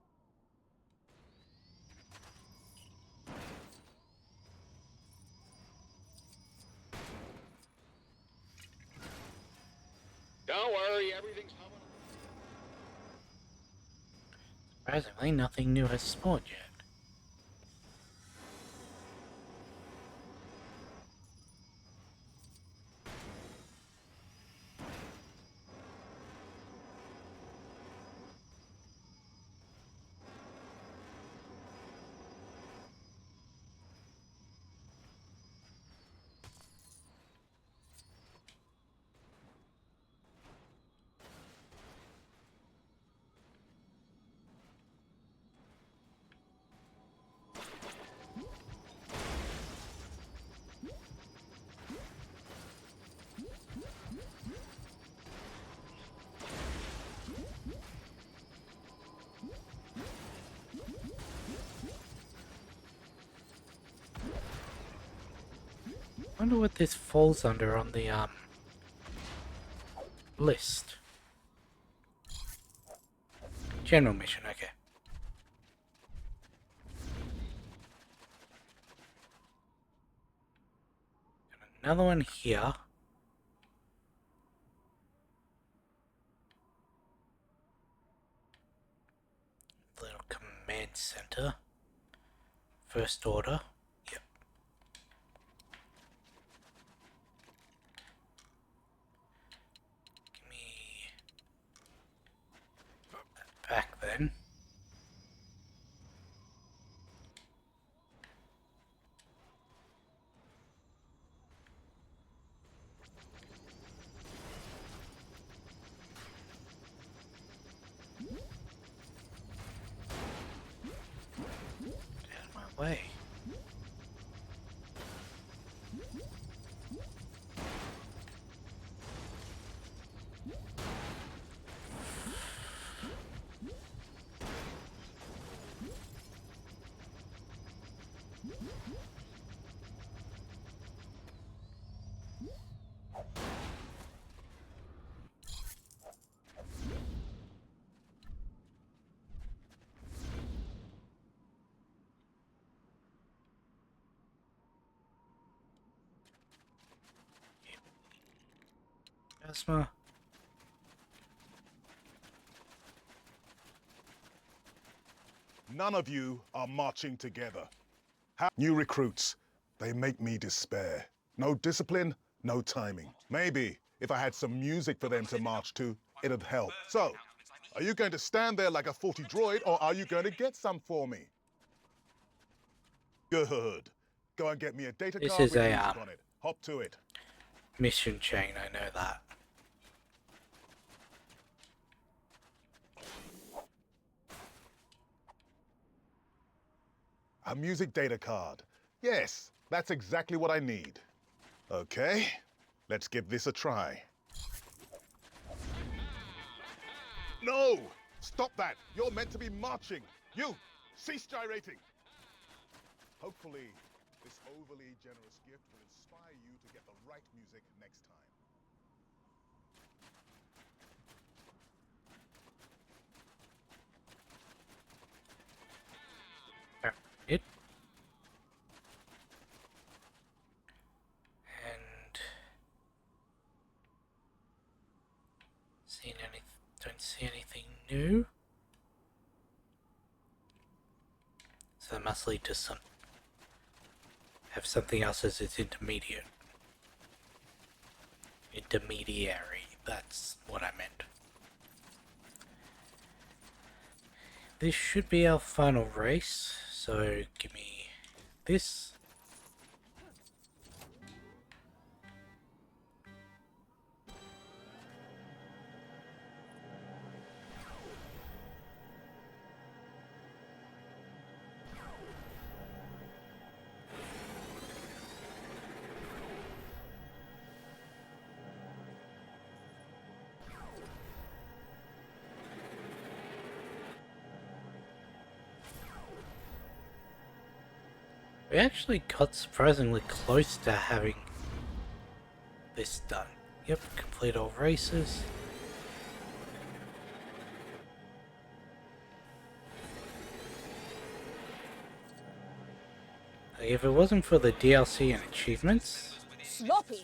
Don't worry, everything's humming along. Surprisingly, nothing new has spawned yet. Wonder what this falls under on the list. General mission, okay. Got another one here. Little command center. First order. Yep. Give me that back then. Get out of my way. Asthma. None of you are marching together. New recruits, they make me despair. No discipline, no timing. Maybe if I had some music for them to march to, it'd help. So, are you going to stand there like a faulty droid, or are you going to get some for me? Good. Go and get me a data This card is with a music on it. Hop to it. mission chain, I know that. A music data card. Yes, that's exactly what I need. Okay, let's give this a try. No! Stop that! You're meant to be marching! You! Cease gyrating! Hopefully, this overly generous gift will inspire you to get the right music next time. It. And don't see anything new. So that must lead to have something else as its intermediate. Intermediary, that's what I meant. This should be our final race, so give me this. We actually got surprisingly close to having this done. Yep, complete all races. Like, if it wasn't for the DLC and achievements, Sloppy.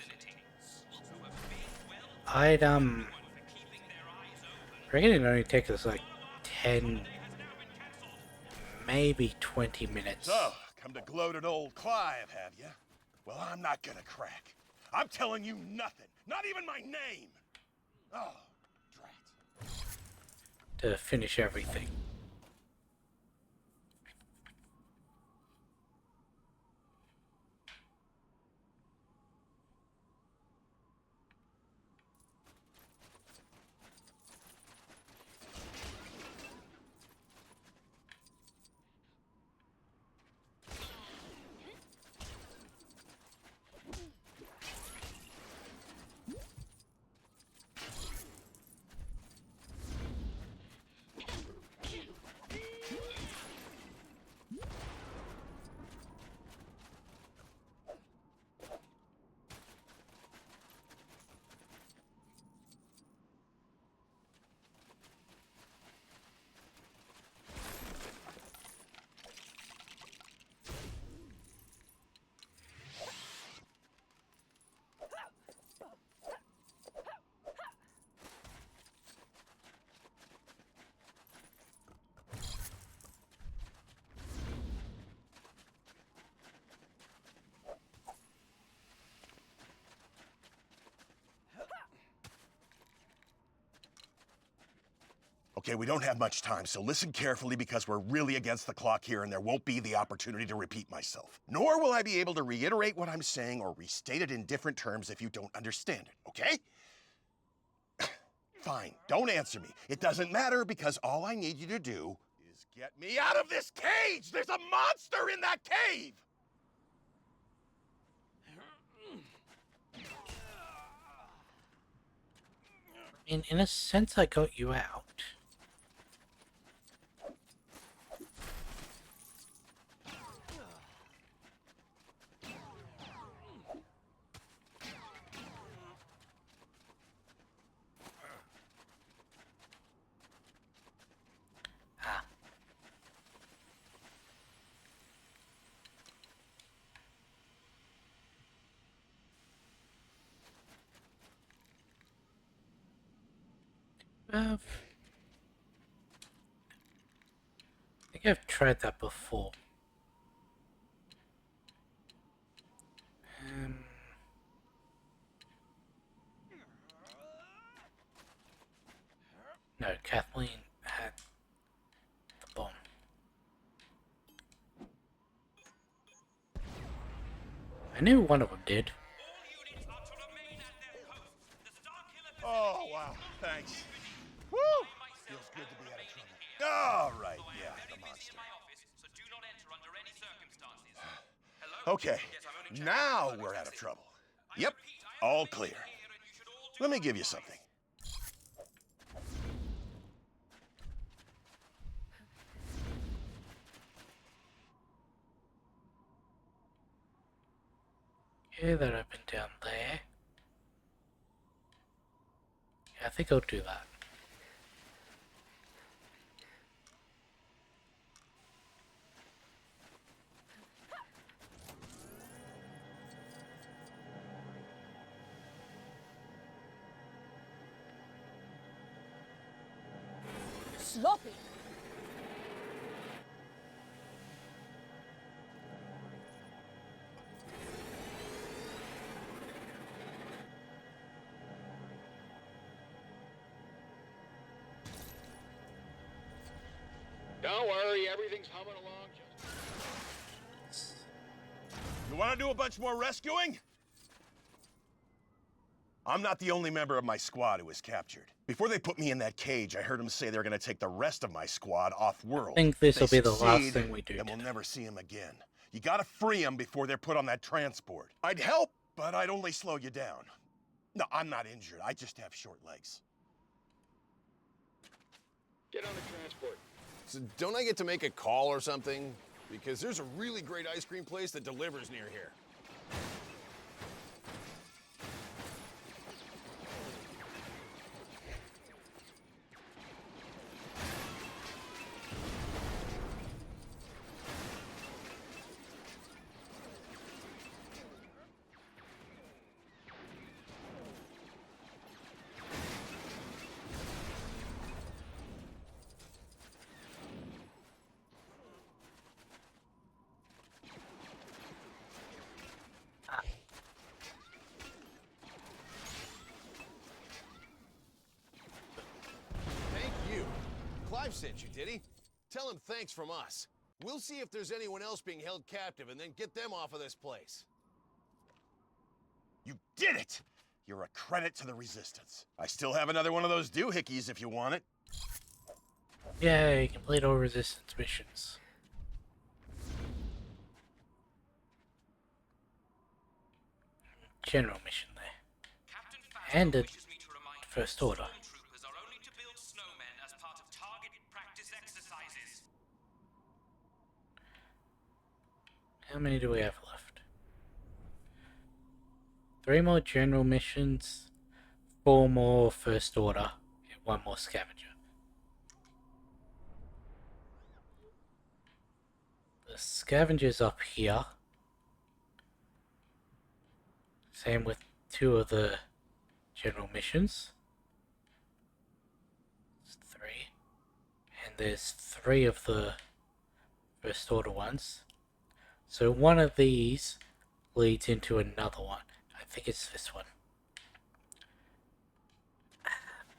I'd reckon it'd only take us like 10, maybe 20 minutes. So, come to gloated old Clive, have you? Well, I'm not gonna crack. I'm telling you nothing. Not even my name. Oh, drat. To finish everything. Okay, we don't have much time, so listen carefully because we're really against the clock here and there won't be the opportunity to repeat myself. Nor will I be able to reiterate what I'm saying or restate it in different terms if you don't understand it, okay? Fine, don't answer me. It doesn't matter because all I need you to do is get me out of this cage! There's a monster in that cave! In a sense, I got you out. I think I've tried that before. No, Kathleen had the bomb. I knew one of them did. Oh, wow, thanks. Woo! Feels good to be out of trouble. All right, yeah, the monster. Okay, now we're out of trouble. Yep, all clear. Let me give you something. Yeah, that opened down there. Yeah, I think I'll do that. Sloppy. Don't worry, everything's humming along just... You want to do a bunch more rescuing? I'm not the only member of my squad who was captured. Before they put me in that cage, I heard them say they're going to take the rest of my squad off-world. I think this will be the last thing we do. And we'll never see them again. You got to free them before they're put on that transport. I'd help, but I'd only slow you down. No, I'm not injured. I just have short legs. Get on the transport. So don't I get to make a call or something? because there's a really great ice cream place that delivers near here. Thank you. Clive sent you, did he? Tell him thanks from us. We'll see if there's anyone else being held captive and then get them off of this place. You did it! You're a credit to the Resistance. I still have another one of those doohickeys if you want it. Yay, complete all resistance missions. General mission there. And a First Order. Troopers are only to build snowmen as part of targeted practice exercises. How many do we have left? 3 more general missions, 4 more First Order, and 1 more scavenger. The scavenger's up here. Same with 2 of the general missions. There's 3. And there's 3 of the First Order ones. So one of these leads into another one. I think it's this one.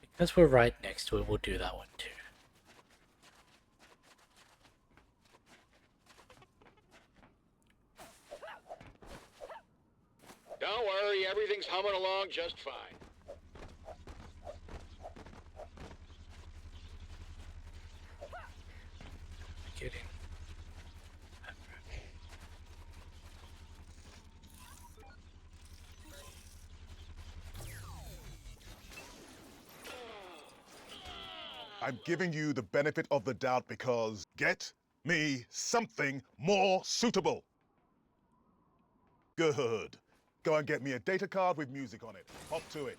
Because we're right next to it, we'll do that one too. Don't worry, everything's humming along just fine. Get in. I'm giving you the benefit of the doubt because get me something more suitable. Good. Go and get me a data card with music on it. Hop to it.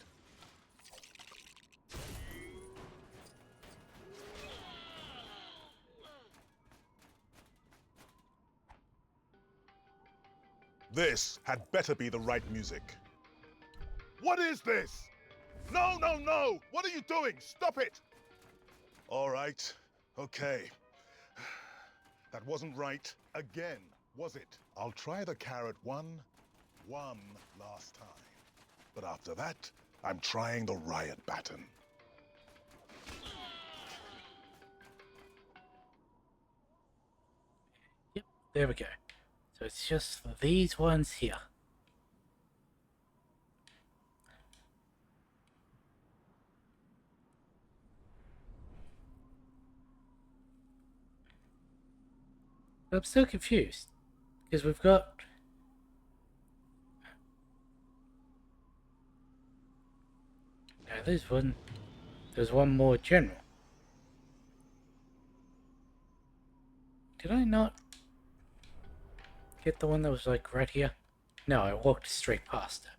This had better be the right music. What is this? No, no, no! What are you doing? Stop it! All right. Okay. That wasn't right again, was it? I'll try the carrot one last time. But after that, I'm trying the riot baton. Yep, there we go. So it's just these ones here. I'm still confused because we've got no, there's one more general. Did I not get the one that was like right here? No, I walked straight past it.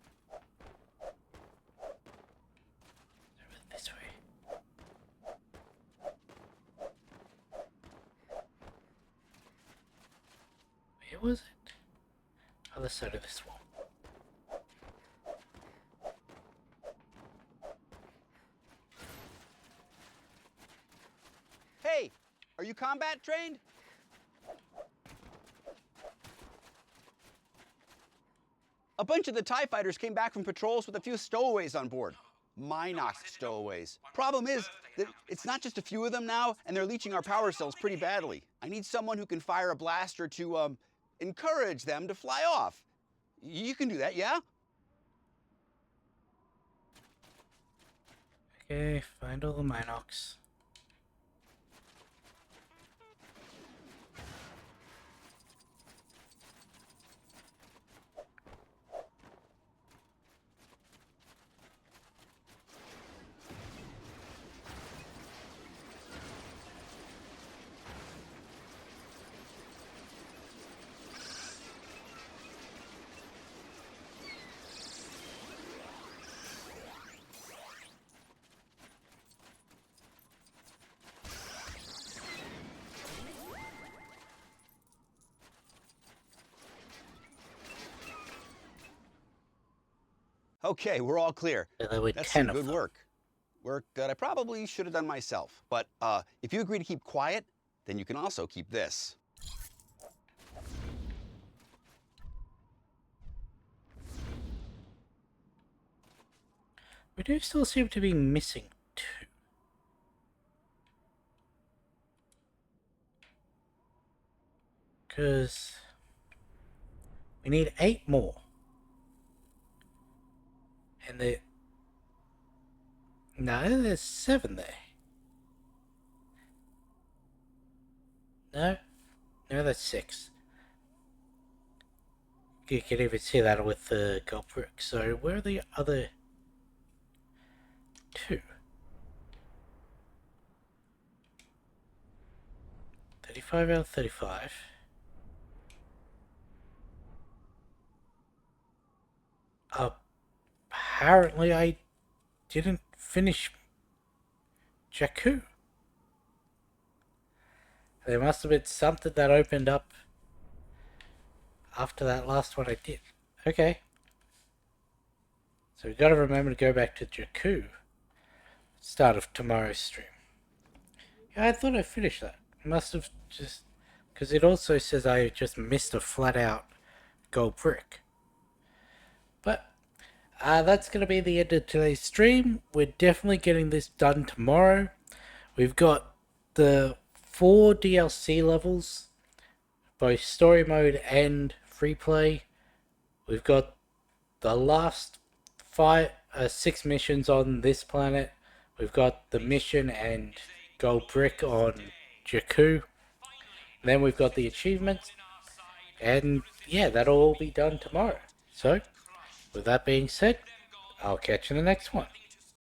Over this way. Where was it? Other side of this wall. Hey, are you combat trained? A bunch of the TIE fighters came back from patrols with a few stowaways on board. Minox stowaways. Problem is that it's not just a few of them now, and they're leeching our power cells pretty badly. I need someone who can fire a blaster to, encourage them to fly off. You can do that, yeah? Okay, find all the Minox. Okay, we're all clear. So there were That's 10 some of good them. work. Work that I probably should have done myself. But if you agree to keep quiet, then you can also keep this. We do still seem to be missing 2. Because we need 8 more. And no, there's 7 there. No, that's 6. You can even see that with the gold brick. So where are the other 2? 35 out of 35. Apparently I didn't finish Jakku. There must have been something that opened up after that last one I did. Okay. So we gotta remember to go back to Jakku. Start of tomorrow's stream. Yeah, I thought I finished that. Must have just... Because it also says I just missed a flat out gold brick. But that's going to be the end of today's stream. We're definitely getting this done tomorrow. We've got the 4 DLC levels, both story mode and free play. We've got the last 6 missions on this planet. We've got the mission and gold brick on Jakku. Then we've got the achievements. And yeah, that'll all be done tomorrow. So, with that being said, I'll catch you in the next one.